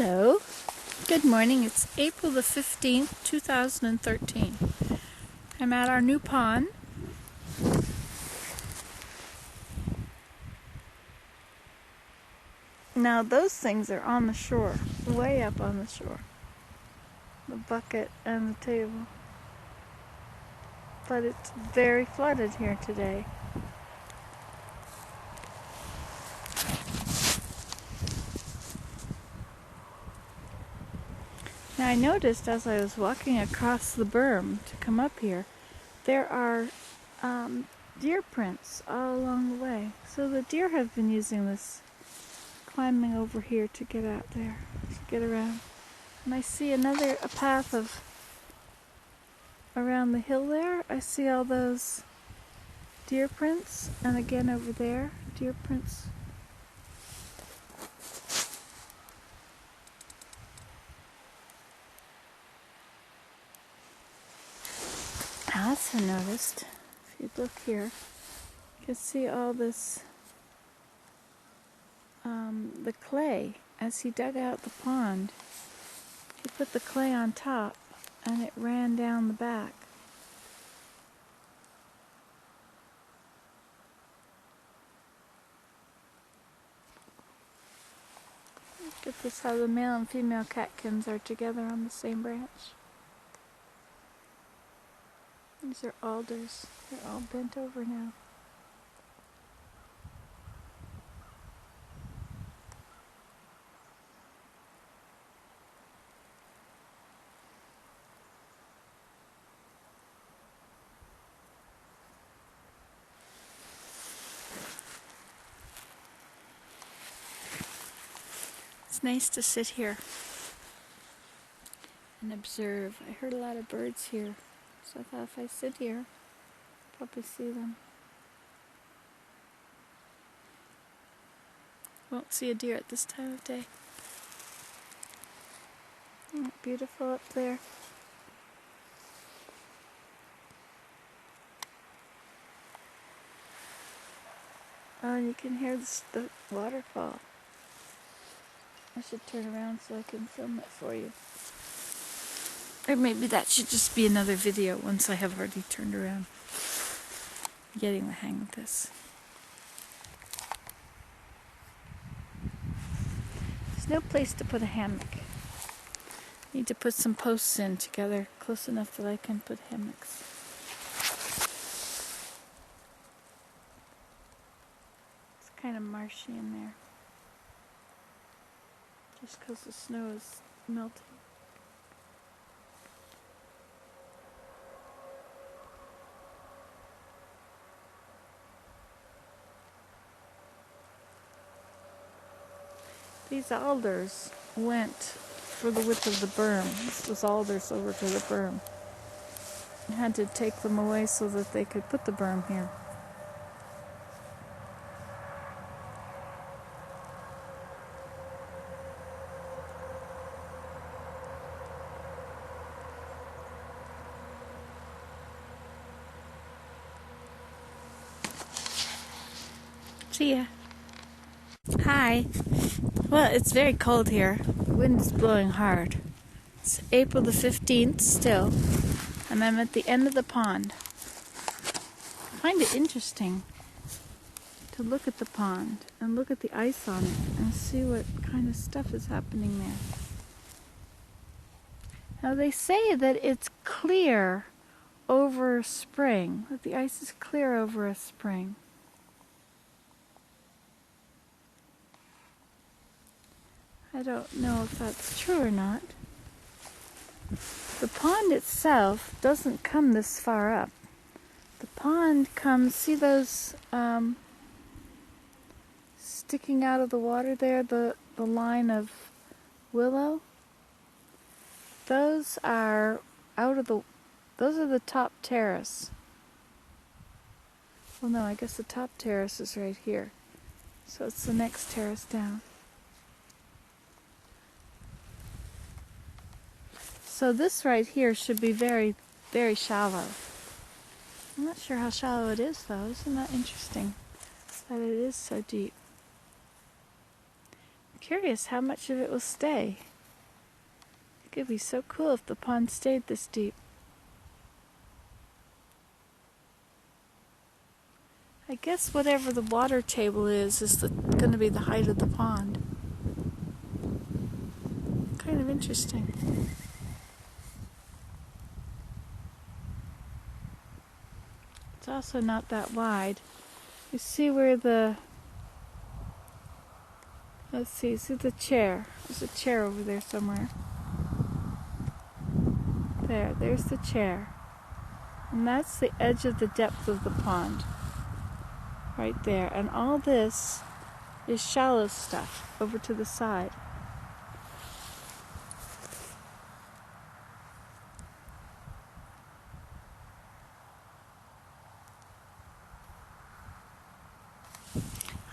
S1: Hello.
S2: Good morning. It's April the 15th, 2013. I'm at our new pond.
S1: Now those things are on the shore, way up on the shore. The bucket and the table. But it's very flooded here today. Now I noticed as I was walking across the berm to come up here, there are deer prints all along the way. So the deer have been using this, climbing over here to get out there, to get around. And I see a path of around the hill there. I see all those deer prints, and again over there, deer prints. I also noticed, if you look here, you can see all this, the clay. As he dug out the pond, he put the clay on top, and it ran down the back. Look at this, how the male and female catkins are together on the same branch. These are alders. They're all bent over now. It's nice to sit here and observe. I heard a lot of birds here, so I thought if I sit here, I'll probably see them. Won't see a deer at this time of day. Isn't it beautiful up there? Oh, and you can hear the waterfall. I should turn around so I can film it for you. Or maybe that should just be another video once I have already turned around. I'm getting the hang of this. There's no place to put a hammock. Need to put some posts in together close enough that I can put hammocks. It's kind of marshy in there. Just because the snow is melting. These alders went for the width of the berm. This was alders over to the berm. I had to take them away so that they could put the berm here. See ya. Hi. Well, it's very cold here. The wind is blowing hard. It's April the 15th still, and I'm at the end of the pond. I find it interesting to look at the pond and look at the ice on it and see what kind of stuff is happening there. Now they say that it's clear over spring, that the ice is clear over a spring. I don't know if that's true or not. The pond itself doesn't come this far up. The pond comes, see those sticking out of the water there, the line of willow? Those are those are the top terrace. Well, no, I guess the top terrace is right here. So it's the next terrace down. So this right here should be very, very shallow. I'm not sure how shallow it is, though. Isn't that interesting that it is so deep? I'm curious how much of it will stay.
S2: It could be so cool if the pond stayed this deep. I guess whatever the water table is going to be the height of the pond. Kind of interesting. It's also not that wide. You see where let's see the chair. There's a chair over there somewhere. There's the chair. And that's the edge of the depth of the pond. Right there. And all this is shallow stuff over to the side.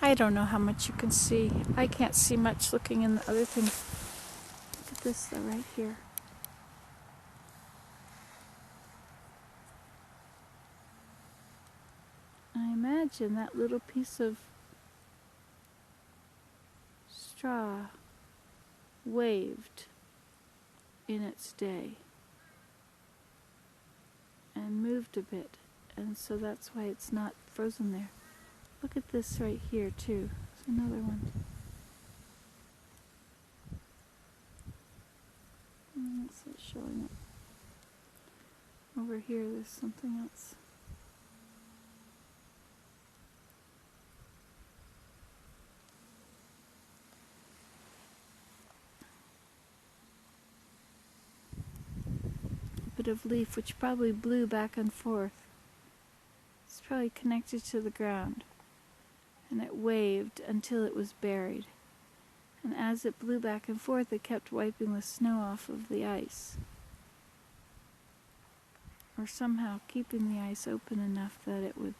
S2: I don't know how much you can see. I can't see much looking in the other thing. Look at this though, right here. I imagine that little piece of straw waved in its day and moved a bit, and so that's why it's not frozen there. Look at this right here too. There's another one. That's not showing it. Over here there's something else. A bit of leaf which probably blew back and forth. It's probably connected to the ground. And it waved until it was buried. And as it blew back and forth, it kept wiping the snow off of the ice. Or somehow keeping the ice open enough that it would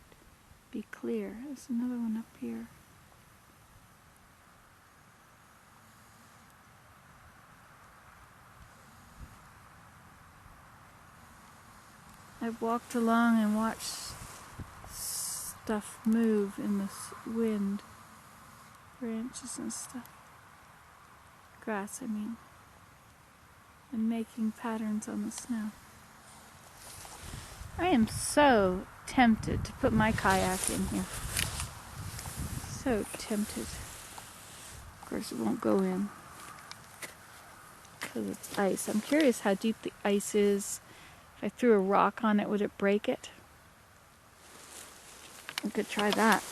S2: be clear. There's another one up here. I've walked along and watched stuff move in the wind. Branches and stuff. Grass, I mean. And making patterns on the snow. I am so tempted to put my kayak in here. So tempted. Of course it won't go in because it's ice. I'm curious how deep the ice is. If I threw a rock on it, would it break it? I could try that.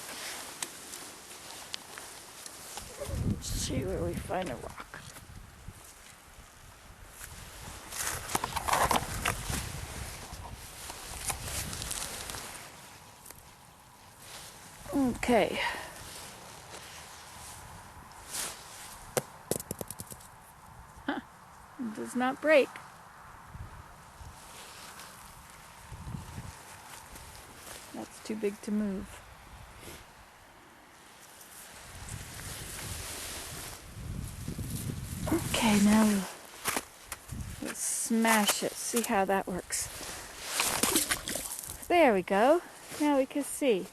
S2: Let's see where we find a rock. Okay. Huh. It does not break. That's too big to move. Okay, now let's smash it. See how that works. There we go. Now we can see.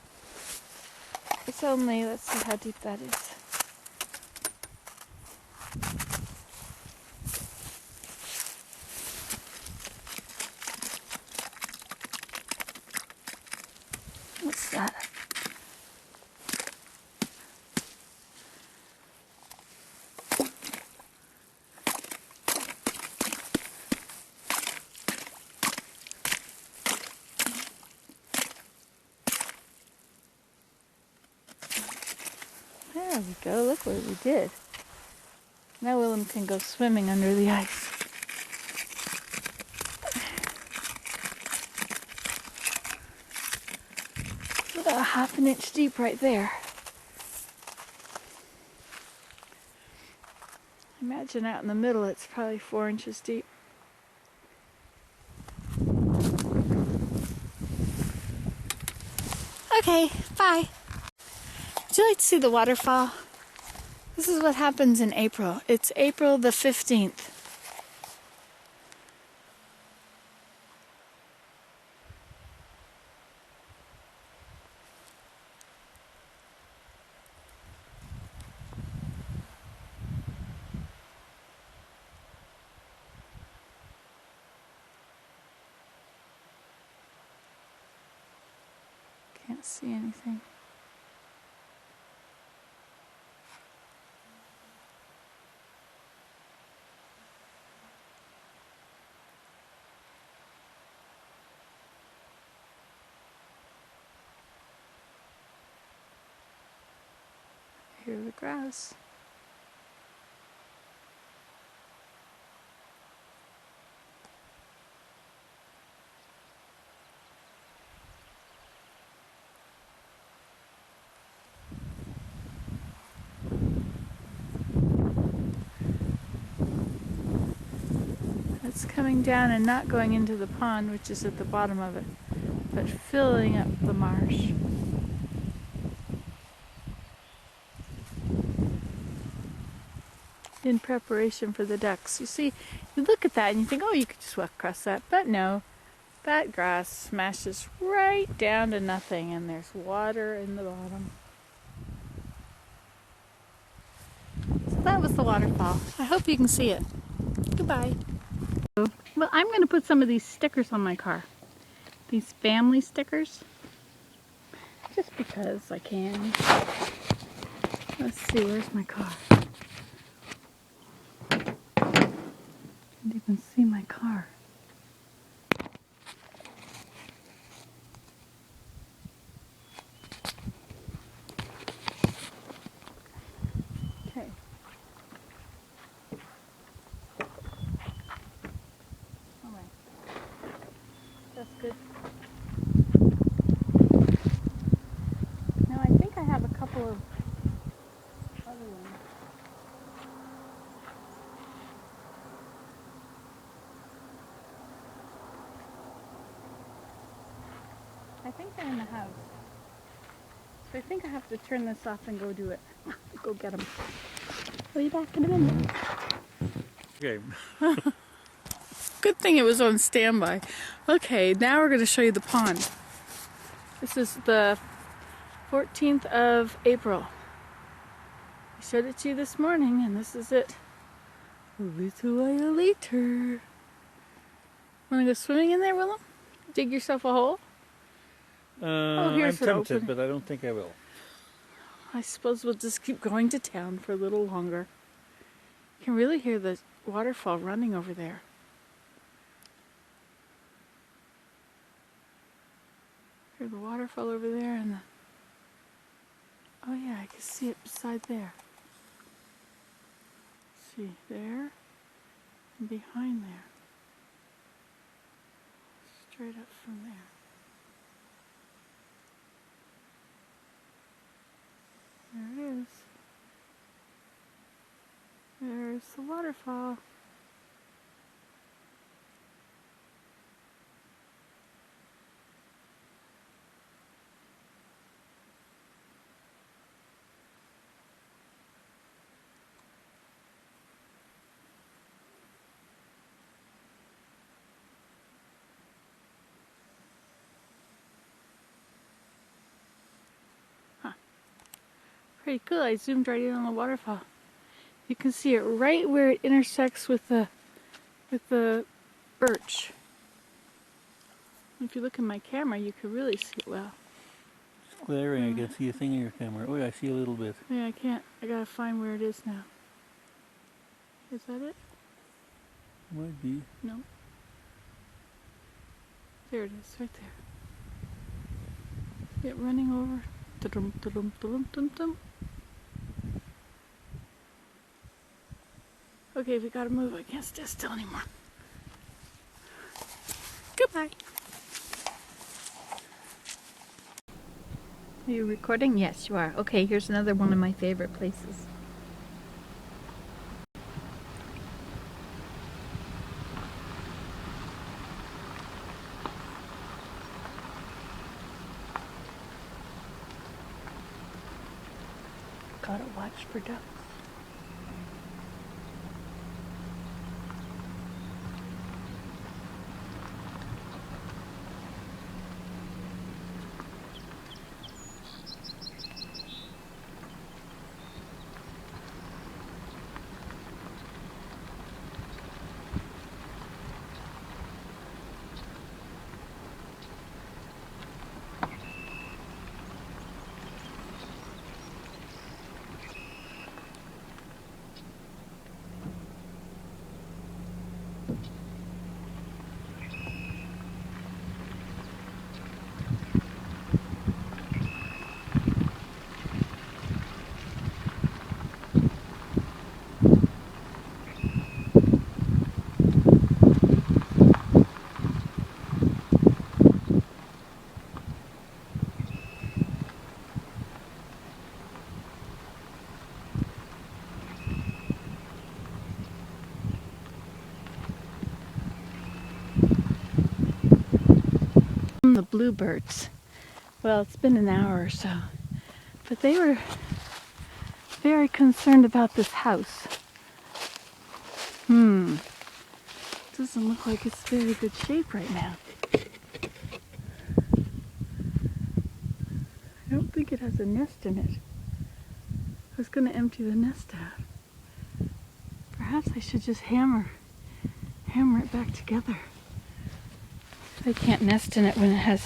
S2: It's only, let's see how deep that is. What's that? There we go. Look what we did. Now Willem can go swimming under the ice. About a half an inch deep right there. Imagine out in the middle, it's probably 4 inches deep. Okay, bye. Would you like to see the waterfall? This is what happens in April. It's April the 15th. Can't see anything. Hear the grass. It's coming down and not going into the pond, which is at the bottom of it, but filling up the marsh. In preparation for the ducks. You see, you look at that and you think, oh, you could just walk across that. But no, that grass smashes right down to nothing and there's water in the bottom. So that was the waterfall. I hope you can see it. Goodbye. Well, I'm going to put some of these stickers on my car. These family stickers. Just because I can. Let's see, where's my car? Can't even see my car. Okay. All right. That's good. Now I think I have a couple of other ones. I think they're in the house. So I think I have to turn this off and go do it. Go get them. I'll be back in a minute.
S3: Okay.
S2: Good thing it was on standby. Okay, now we're going to show you the pond. This is the 14th of April. I showed it to you this morning, and this is it. A little while later. Want to go swimming in there, Willem? Dig yourself a hole?
S3: I'm
S2: here's an
S3: tempted,
S2: opening.
S3: but I don't think I will.
S2: I suppose we'll just keep going to town for a little longer. You can really hear the waterfall running over there. Hear the waterfall over there and the... Oh yeah, I can see it beside there. See, there and behind there. Straight up from there. There it is. There's the waterfall. Pretty cool. I zoomed right in on the waterfall. You can see it right where it intersects with the birch. If you look in my camera, you can really see it well.
S3: Glaring, I can see a thing in your camera. Oh yeah, I see a little bit.
S2: Yeah, I can't. I gotta find where it is now. Is that it?
S3: Might be.
S2: No. There it is, right there. It running over. Dum dum dum dum dum. Okay, we gotta move. I can't stay still anymore. Goodbye. Are you recording? Yes, you are. Okay, here's another one of my favorite places. Gotta watch for ducks.
S1: bluebirds. Well, it's been an hour or so. But they were very concerned about this house. Doesn't look like it's very good shape right now. I don't think it has a nest in it. I was going to empty the nest out. Perhaps I should just hammer it back together. They can't nest in it when it has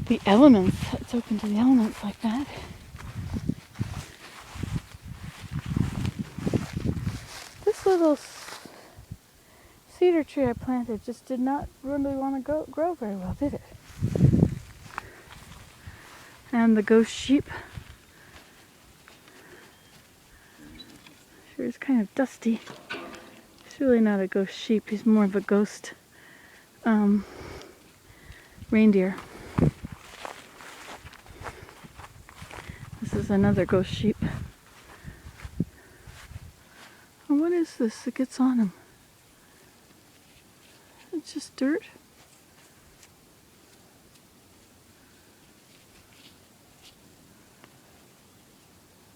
S1: the elements. It's open to the elements like that. This little cedar tree I planted just did not really want to grow very well, did it? And the ghost sheep. Sure is kind of dusty. He's really not a ghost sheep. He's more of a ghost reindeer. This is another ghost sheep. And what is this that gets on him? It's just dirt.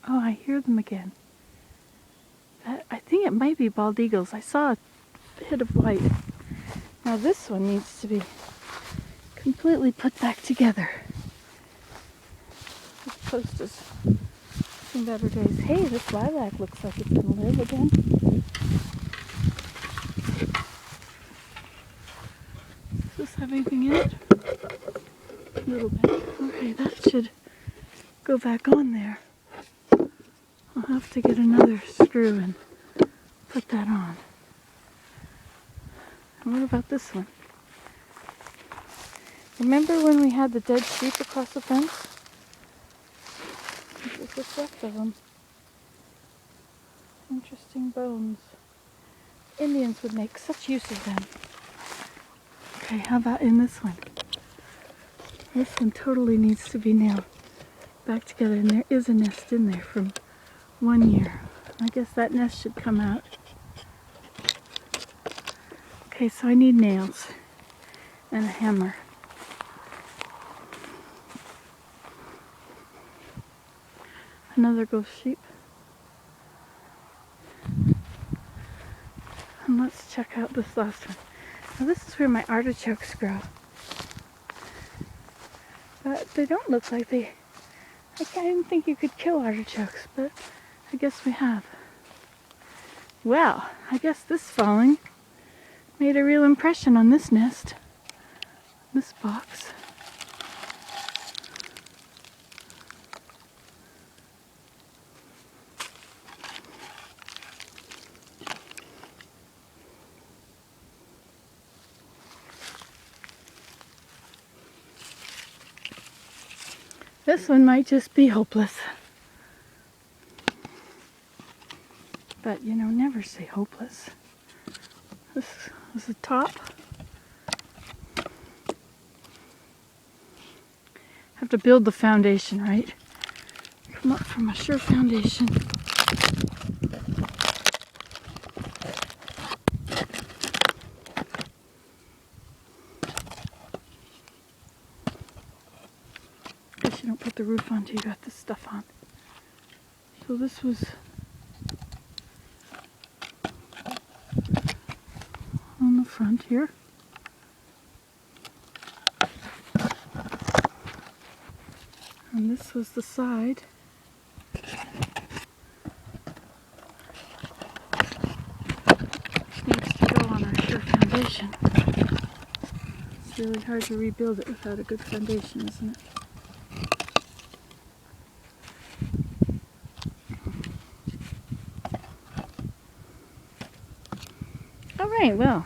S1: Oh, I hear them again. I think it might be bald eagles. I saw a hit of white. Now this one needs to be completely put back together. This post is some better days. Hey, this lilac looks like it's going to live again. Does this have anything in it? A little bit. Okay, that should go back on there. I'll have to get another screw and put that on. And what about this one? Remember when we had the dead sheep across the fence? This is what's left of them. Interesting bones. Indians would make such use of them. Okay, how about in this one? This one totally needs to be nailed back together, and there is a nest in there from 1 year. I guess that nest should come out. Okay, so I need nails and a hammer. Another ghost sheep. And let's check out this last one. Now this is where my artichokes grow. But they don't look like I didn't think you could kill artichokes, but I guess we have. Well, I guess this falling made a real impression on this nest, this box. This one might just be hopeless. But, you know, never say hopeless. This is the top. Have to build the foundation, right? Come up from a sure foundation. Guess you don't put the roof on until you got this stuff on. So this was on the front here. And this was the side. Needs to go on our sure foundation. It's really hard to rebuild it without a good foundation, isn't it? Alright, well,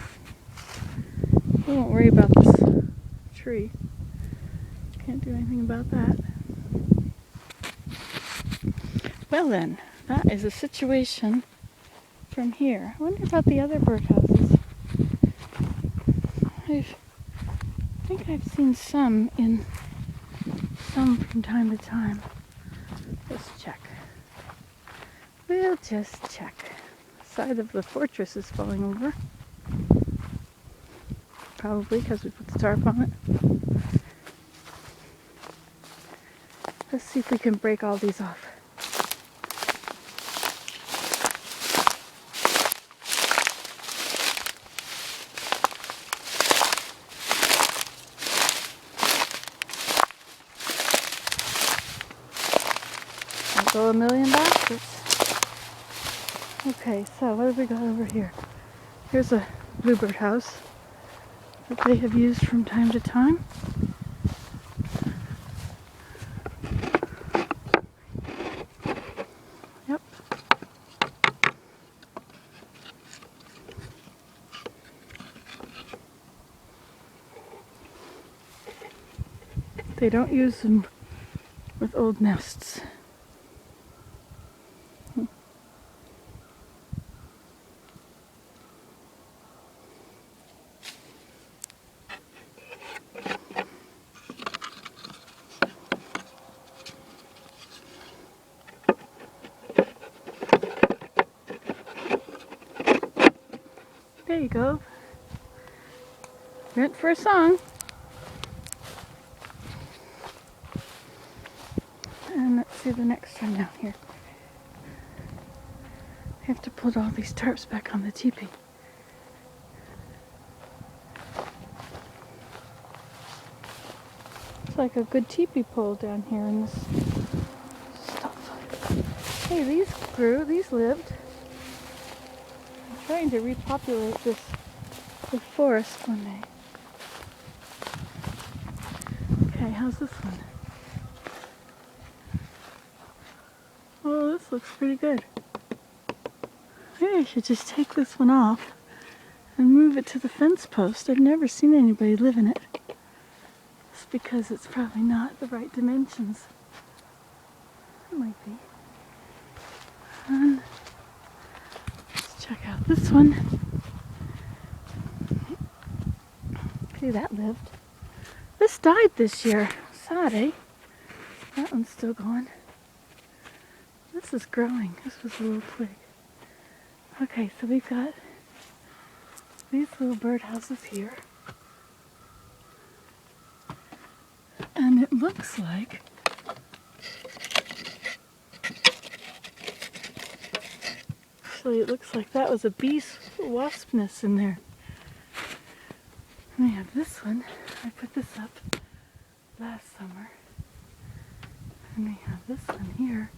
S1: we won't worry about this tree. Can't do anything about that. Well then, that is a situation from here. I wonder about the other birdhouses. I think I've seen some from time to time. Let's check. We'll just check. The side of the fortress is falling over. Probably because we put the tarp on it. Let's see if we can break all these off. I'll go a million baskets. Okay, so what have we got over here? Here's a bluebird house that they have used from time to time. Yep. They don't use them with old nests. There you go. Went for a song. And let's see the next one down here. I have to put all these tarps back on the teepee. It's like a good teepee pole down here in this stuff. Hey, these grew, these lived. I'm trying to repopulate the forest one day. Okay, how's this one? Oh, this looks pretty good. Maybe I should just take this one off and move it to the fence post. I've never seen anybody live in it. It's because it's probably not the right dimensions. It might be. And let's check out this one. See, that lived. This died this year. Sad, eh? That one's still going. This is growing. This was a little twig. Okay, so we've got these little birdhouses here. And it looks like actually it looks like that was a wasp nest in there. And we have this one. I put this up last summer. And we have this one here.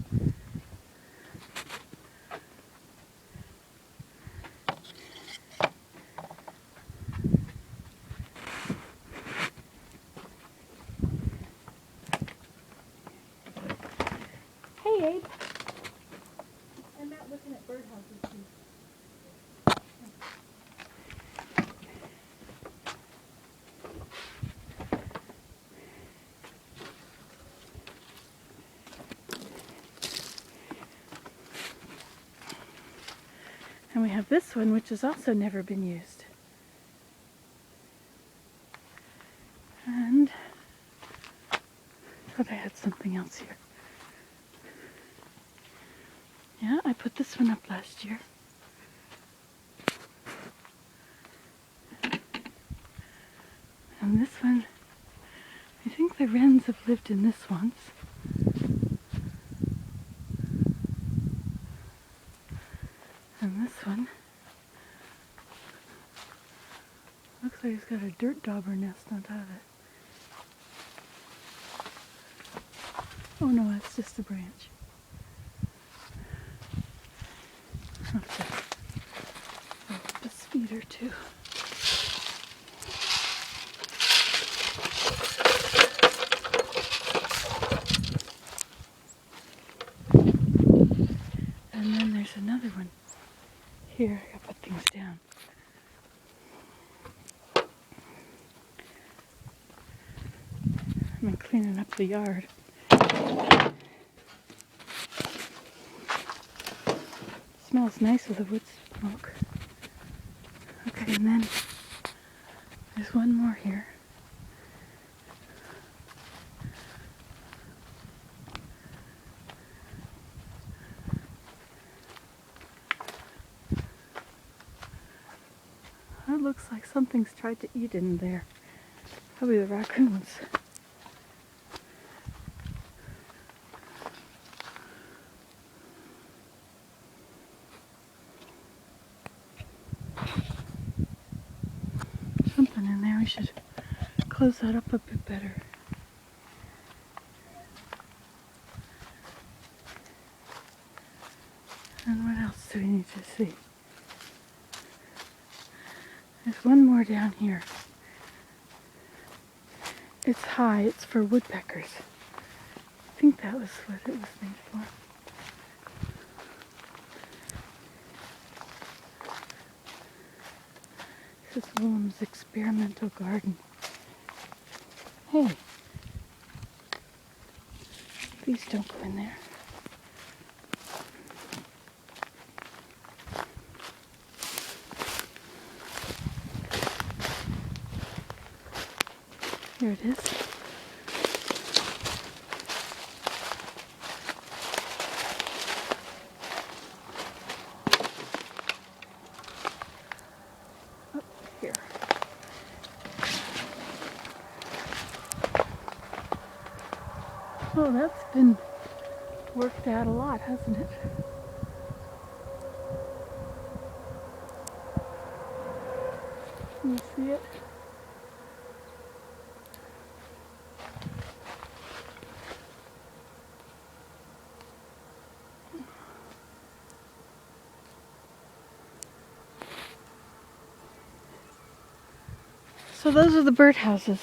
S1: Hey, Abe. I'm out looking at birdhouses too. And we have this one, which has also never been used. And I thought I had something else here. Yeah, I put this one up last year. And this one, I think the wrens have lived in this once. And this one looks like it's got a dirt dauber nest on top of it. Oh no, it's just a branch. I'll have to put a speeder too. And then there's another one. Here, I gotta put things down. I'm cleaning up the yard. Smells nice with the wood smoke. Okay, and then there's one more here. That looks like something's tried to eat in there. Probably the raccoons. close that up a bit better. And what else do we need to see? There's one more down here. It's high. It's for woodpeckers. I think that was what it was made for. This is Willem's experimental garden. Hey, please don't go in there. Here it is. Up here. Oh, that's been worked out a lot, hasn't it? Can you see it? So those are the birdhouses.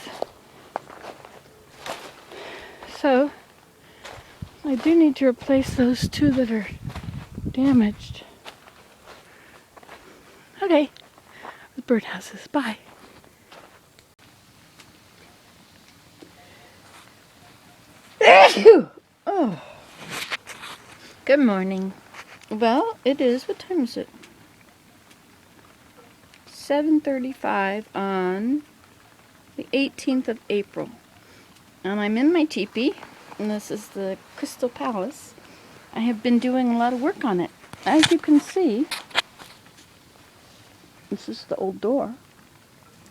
S1: So I do need to replace those two that are damaged. Okay, the birdhouses. Bye. Oh. Good morning. Well, it is. What time is it? 7:35 on the 18th of April. And I'm in my teepee, and this is the Crystal Palace. I have been doing a lot of work on it. As you can see, this is the old door.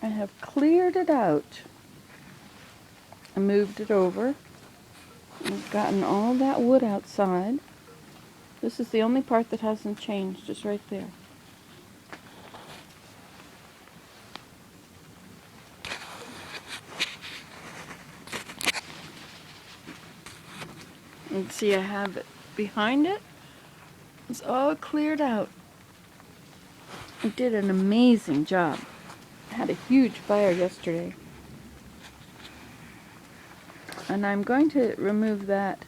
S1: I have cleared it out. I moved it over. I've gotten all that wood outside. This is the only part that hasn't changed, just right there. And see, I have it behind it. It's all cleared out. I did an amazing job. I had a huge fire yesterday. And I'm going to remove that.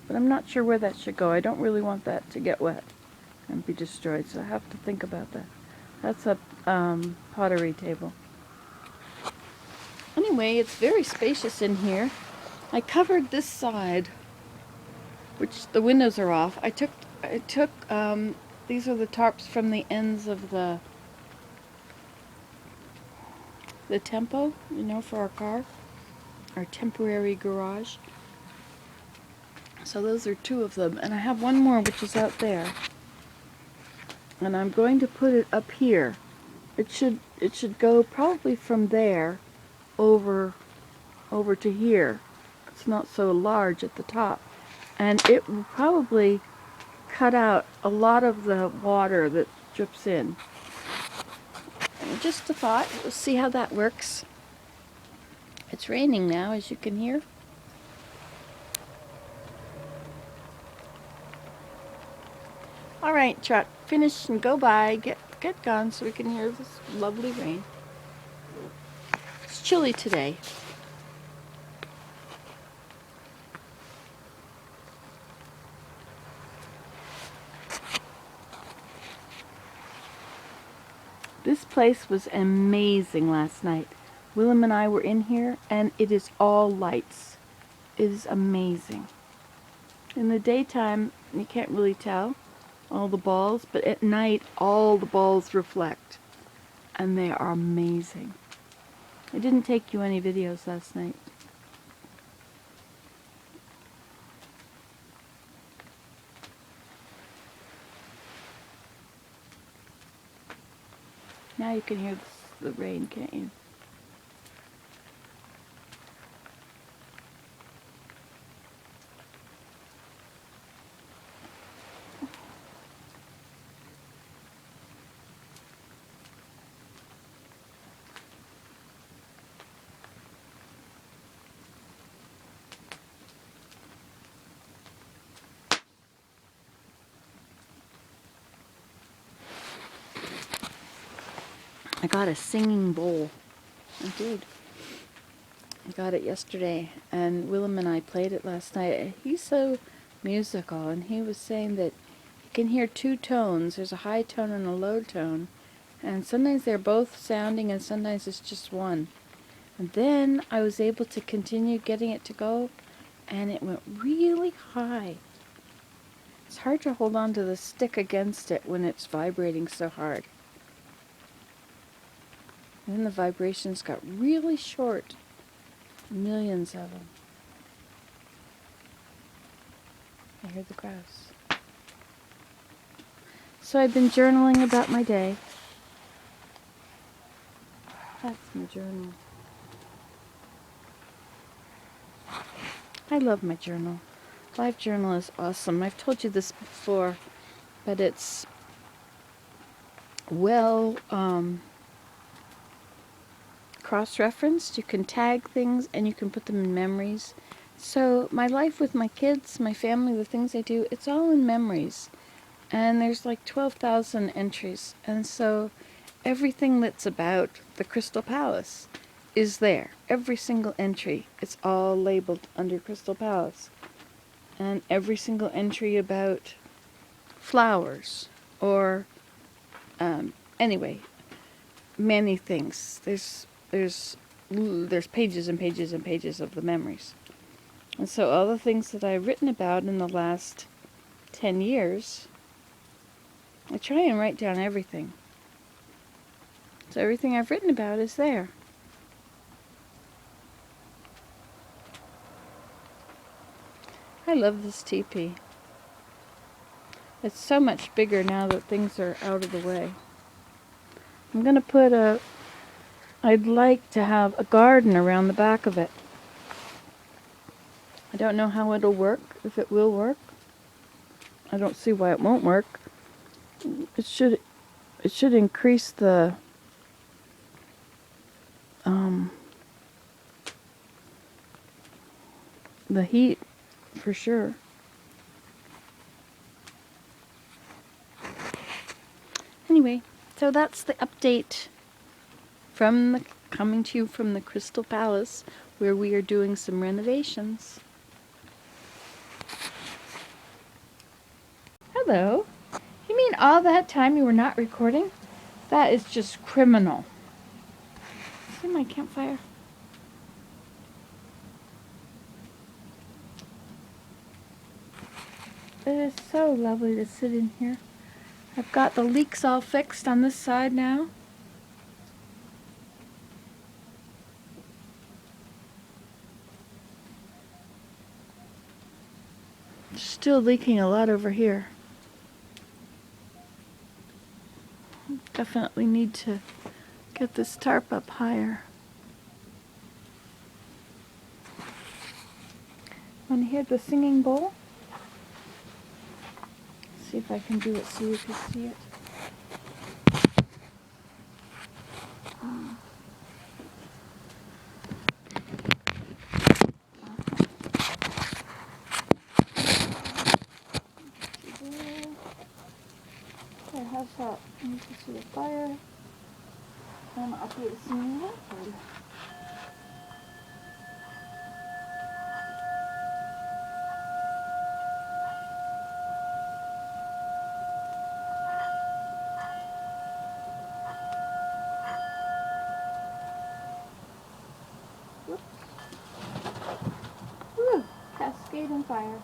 S1: But I'm not sure where that should go. I don't really want that to get wet and be destroyed, so I have to think about that. That's a pottery table. Anyway, it's very spacious in here. I covered this side, which the windows are off. I took these are the tarps from the ends of the tempo, you know, for our car, our temporary garage. So those are two of them, and I have one more which is out there. And I'm going to put it up here. It should go probably from there over to here. It's not so large at the top. And it will probably cut out a lot of the water that drips in. And just a thought. We'll see how that works. It's raining now, as you can hear. All right, truck, finish and go by. Get gone so we can hear this lovely rain. It's chilly today. This place was amazing last night. Willem and I were in here, and it is all lights. It is amazing. In the daytime, you can't really tell all the balls, but at night, all the balls reflect. And they are amazing. I didn't take you any videos last night. Now you can hear the rain, can't you? I got a singing bowl. I did. I got it yesterday, and Willem and I played it last night. He's so musical, and he was saying that you can hear two tones. There's a high tone and a low tone, and sometimes they're both sounding, and sometimes it's just one. And then I was able to continue getting it to go, and it went really high. It's hard to hold on to the stick against it when it's vibrating so hard. And then the vibrations got really short. Millions of them. I hear the grouse. So I've been journaling about my day. That's my journal. I love my journal. Live journal is awesome. I've told you this before, but it's well cross-referenced. You can tag things and you can put them in memories. So my life with my kids, my family, the things I do, it's all in memories. And there's like 12,000 entries. And so everything that's about the Crystal Palace is there. Every single entry. It's all labeled under Crystal Palace. And every single entry about flowers or anyway, many things. There's pages and pages and pages of the memories. And so all the things that I've written about in the last 10 years, I try and write down everything. So everything I've written about is there. I love this teepee. It's so much bigger now that things are out of the way. I'm going to I'd like to have a garden around the back of it. I don't know how it'll work, if it will work. I don't see why it won't work. It should increase the heat for sure. Anyway, so that's the update coming to you from the Crystal Palace, where we are doing some renovations. Hello. You mean all that time you were not recording? That is just criminal. See my campfire? It is so lovely to sit in here. I've got the leaks all fixed on this side now. Still leaking a lot over here. Definitely need to get this tarp up higher. Want to hear the singing bowl? See if I can do it so you can see it. Okay, how's that? You can see the fire. And I'll do the singing bowl for you. Whoops. Woo! Cascade and fire.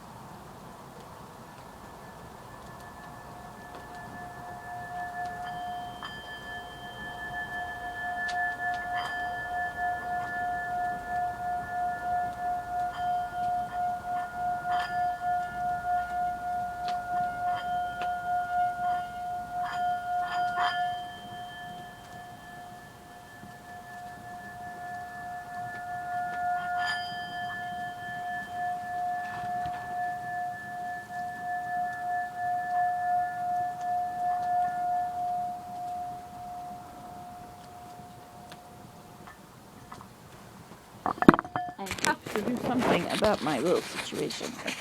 S1: I have to do something about my little situation here.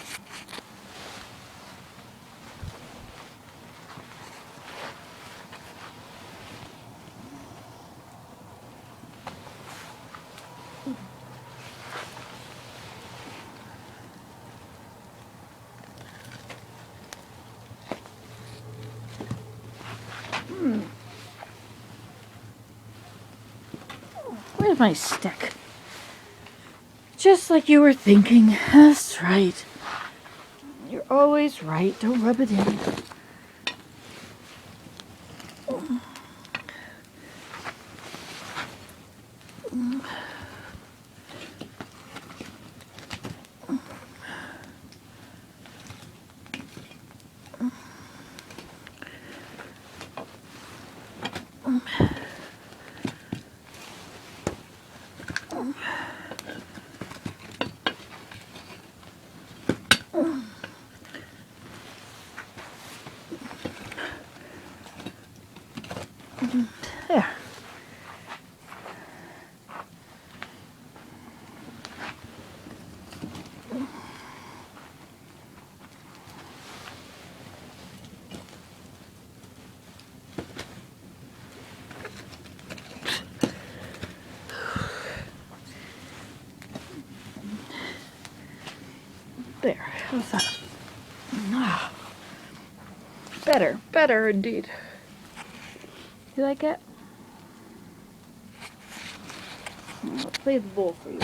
S1: Where's my stick? Just like you were thinking. That's right. You're always right. Don't rub it in. There. There. How's that? Ah, better indeed. You like it? I'll play the bowl for you.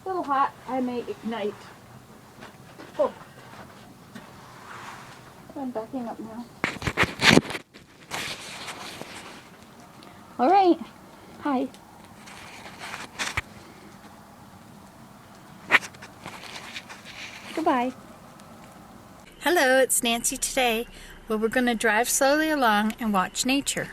S1: A little hot, I may ignite. Oh. I'm backing up now. All right. Hi. Goodbye.
S2: Hello, it's Nancy today, where we're going to drive slowly along and watch nature.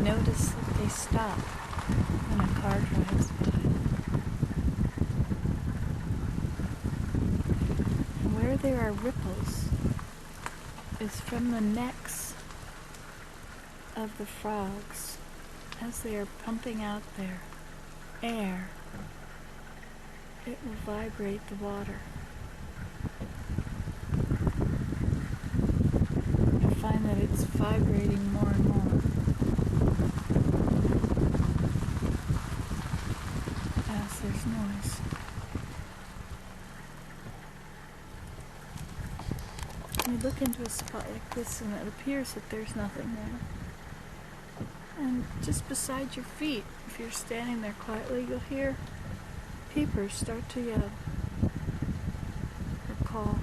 S2: Notice that they stop when a car drives by. And where there are ripples is from the necks of the frogs as they are pumping out their air. It will vibrate the water. You'll find that it's vibrating more and more as there's noise. You look into a spot like this and it appears that there's nothing there. And just beside your feet, if you're standing there quietly, you'll hear peepers start to yell or call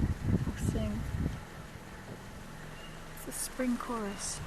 S2: or sing. It's a spring chorus.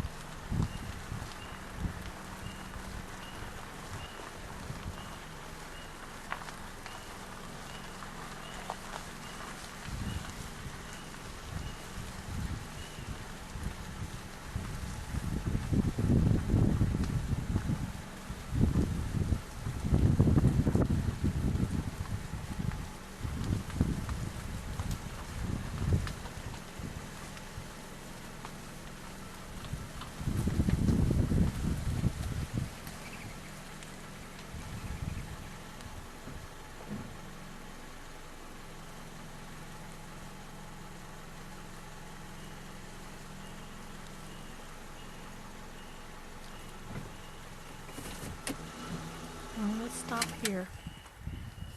S2: Let's stop here.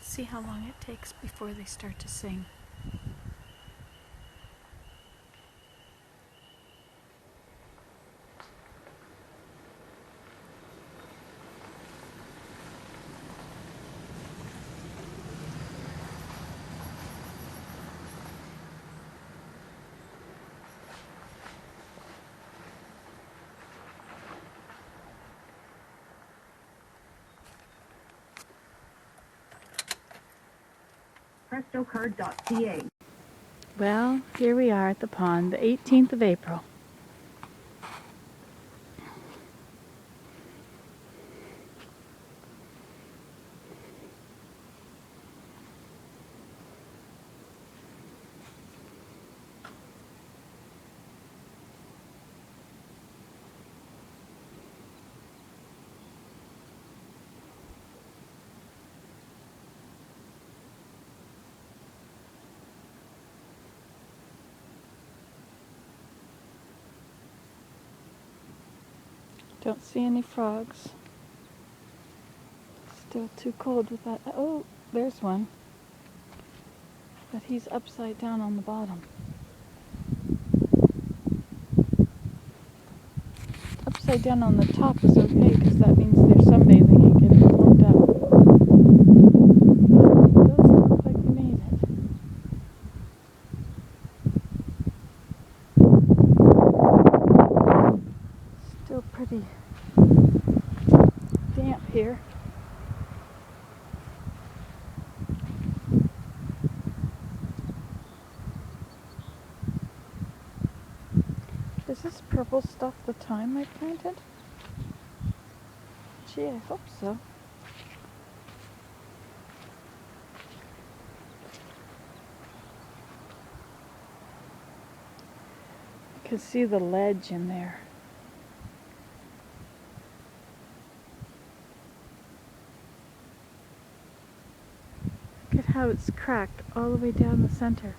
S2: See see how long it takes before they start to sing.
S4: prestocard.ca.
S1: Well, here we are at the pond, the 18th of April. Don't see any frogs. Still too cold with that. Oh, there's one. But he's upside down on the bottom. Upside down on the top is okay because that means there's sunbathing and getting warmed up. It does look like he made it. Still pretty damp here. Is this purple stuff the thyme I planted? Gee, I hope so. I can see the ledge in there. Look at how it's cracked all the way down the center.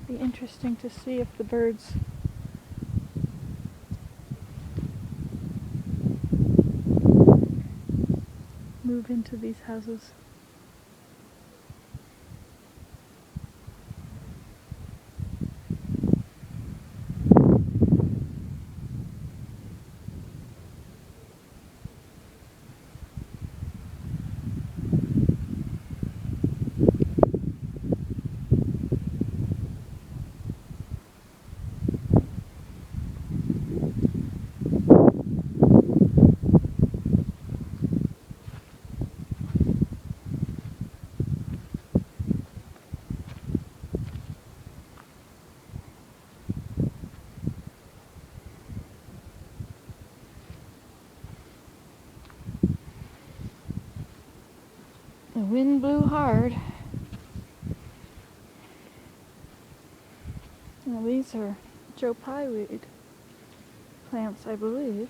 S1: Be interesting to see if the birds move into these houses. The wind blew hard. Now these are Joe Pye weed plants, I believe.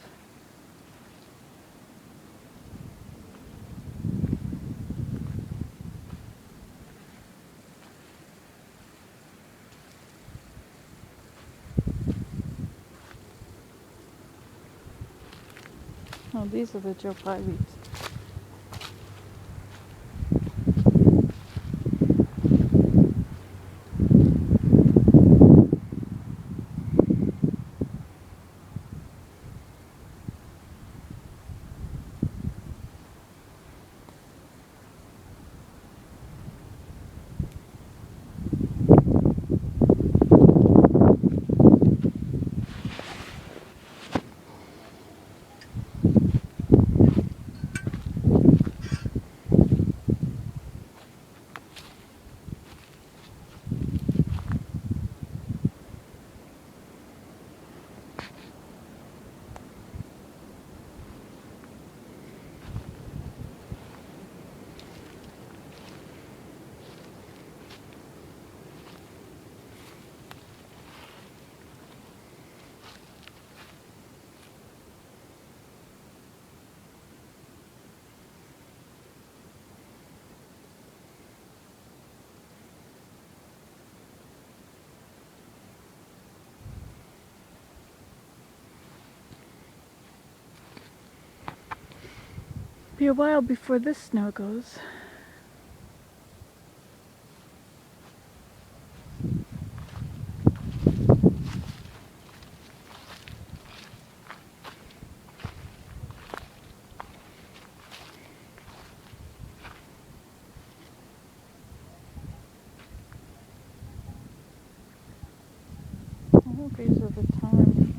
S1: Oh, these are the Joe Pye weeds. Be a while before this snow goes. I hope these are the time.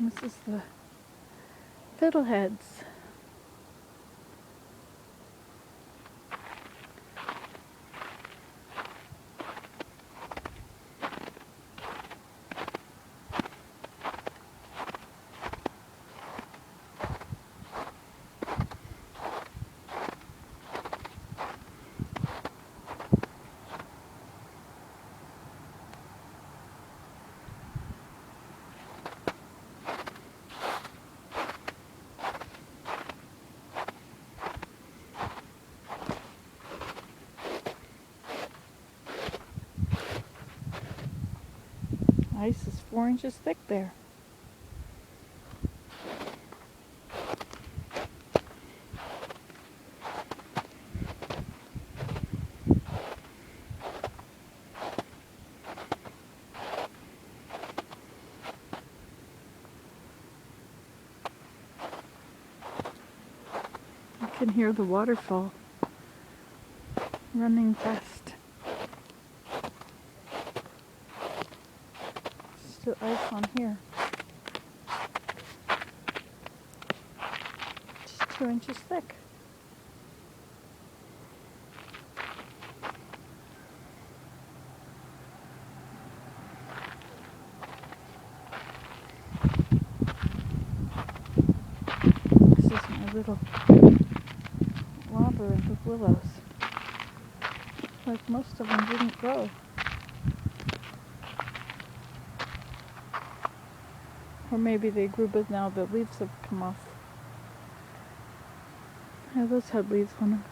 S1: This is the fiddleheads. Ice is 4 inches thick there. You can hear the waterfall running past. Still ice on here. Just 2 inches thick. This is my little labyrinth of willows. Like most of them didn't grow. Or maybe they grew, but now the leaves have come off. Yeah, those had leaves on them.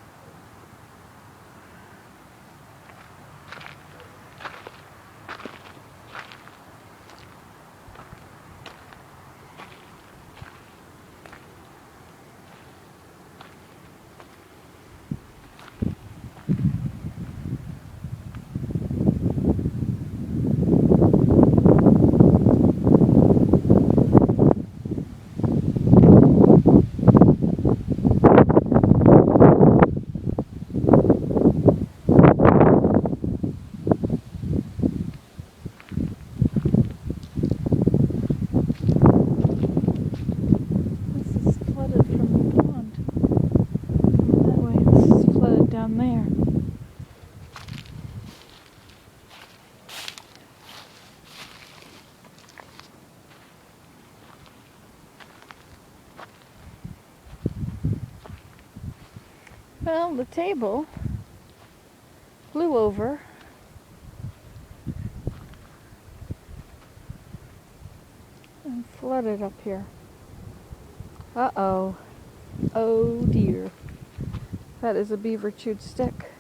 S1: Down there. Well, the table blew over and flooded up here. Uh-oh. Oh dear. That is a beaver chewed stick.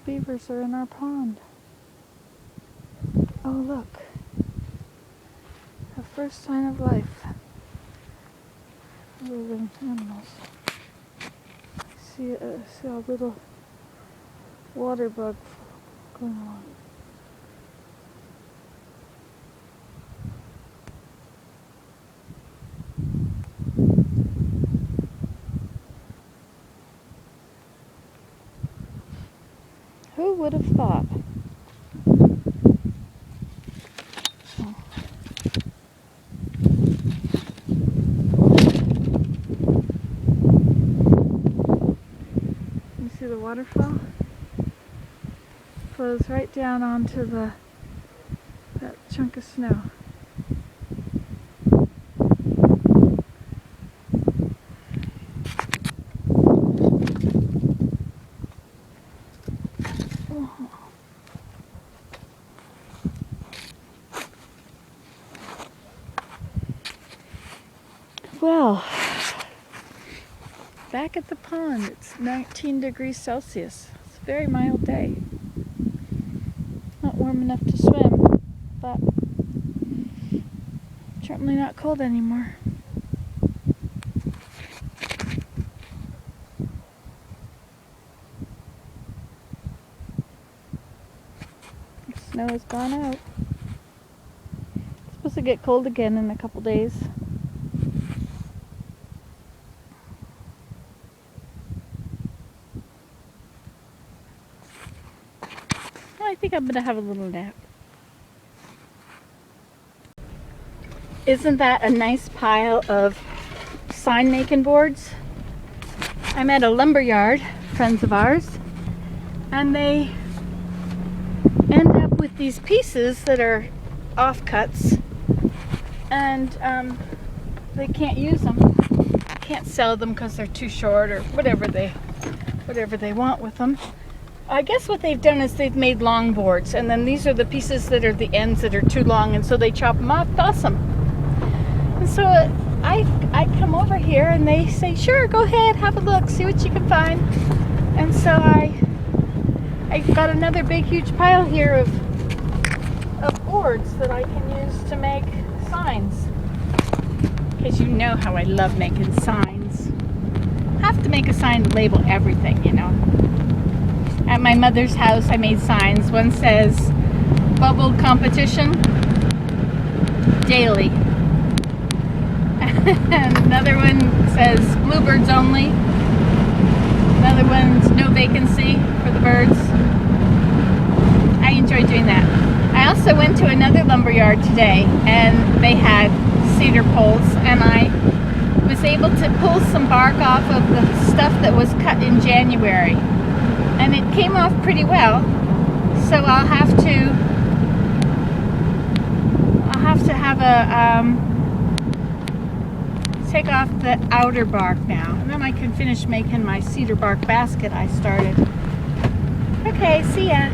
S1: Beavers are in our pond. Oh look. The first sign of life. Living animals. See a little water bug going along. Who would have thought? Oh. You see the waterfall? Flows right down onto that chunk of snow.
S2: back at the pond. It's 19 degrees Celsius. It's a very mild day. Not warm enough to swim, but certainly not cold anymore. The snow has gone out. It's supposed to get cold again in a couple days. I think I'm gonna have a little nap. Isn't that a nice pile of sign making boards? I'm at a lumber yard, friends of ours, and they end up with these pieces that are offcuts, and they can't use them. Can't sell them because they're too short or whatever they want with them. I guess what they've done is they've made long boards, and then these are the pieces that are the ends that are too long, and so they chop them off, toss them. And so I come over here and they say, sure, go ahead, have a look, see what you can find. And so I got another big huge pile here of boards that I can use to make signs. Because you know how I love making signs. Have to make a sign to label everything, you know. At my mother's house I made signs. One says bubble competition daily. And another one says bluebirds only. Another one's no vacancy for the birds. I enjoy doing that. I also went to another lumber yard today and they had cedar poles, and I was able to pull some bark off of the stuff that was cut in January, and it came off pretty well. So I'll have to have a take off the outer bark now, and then I can finish making my cedar bark basket I started. Okay, see ya.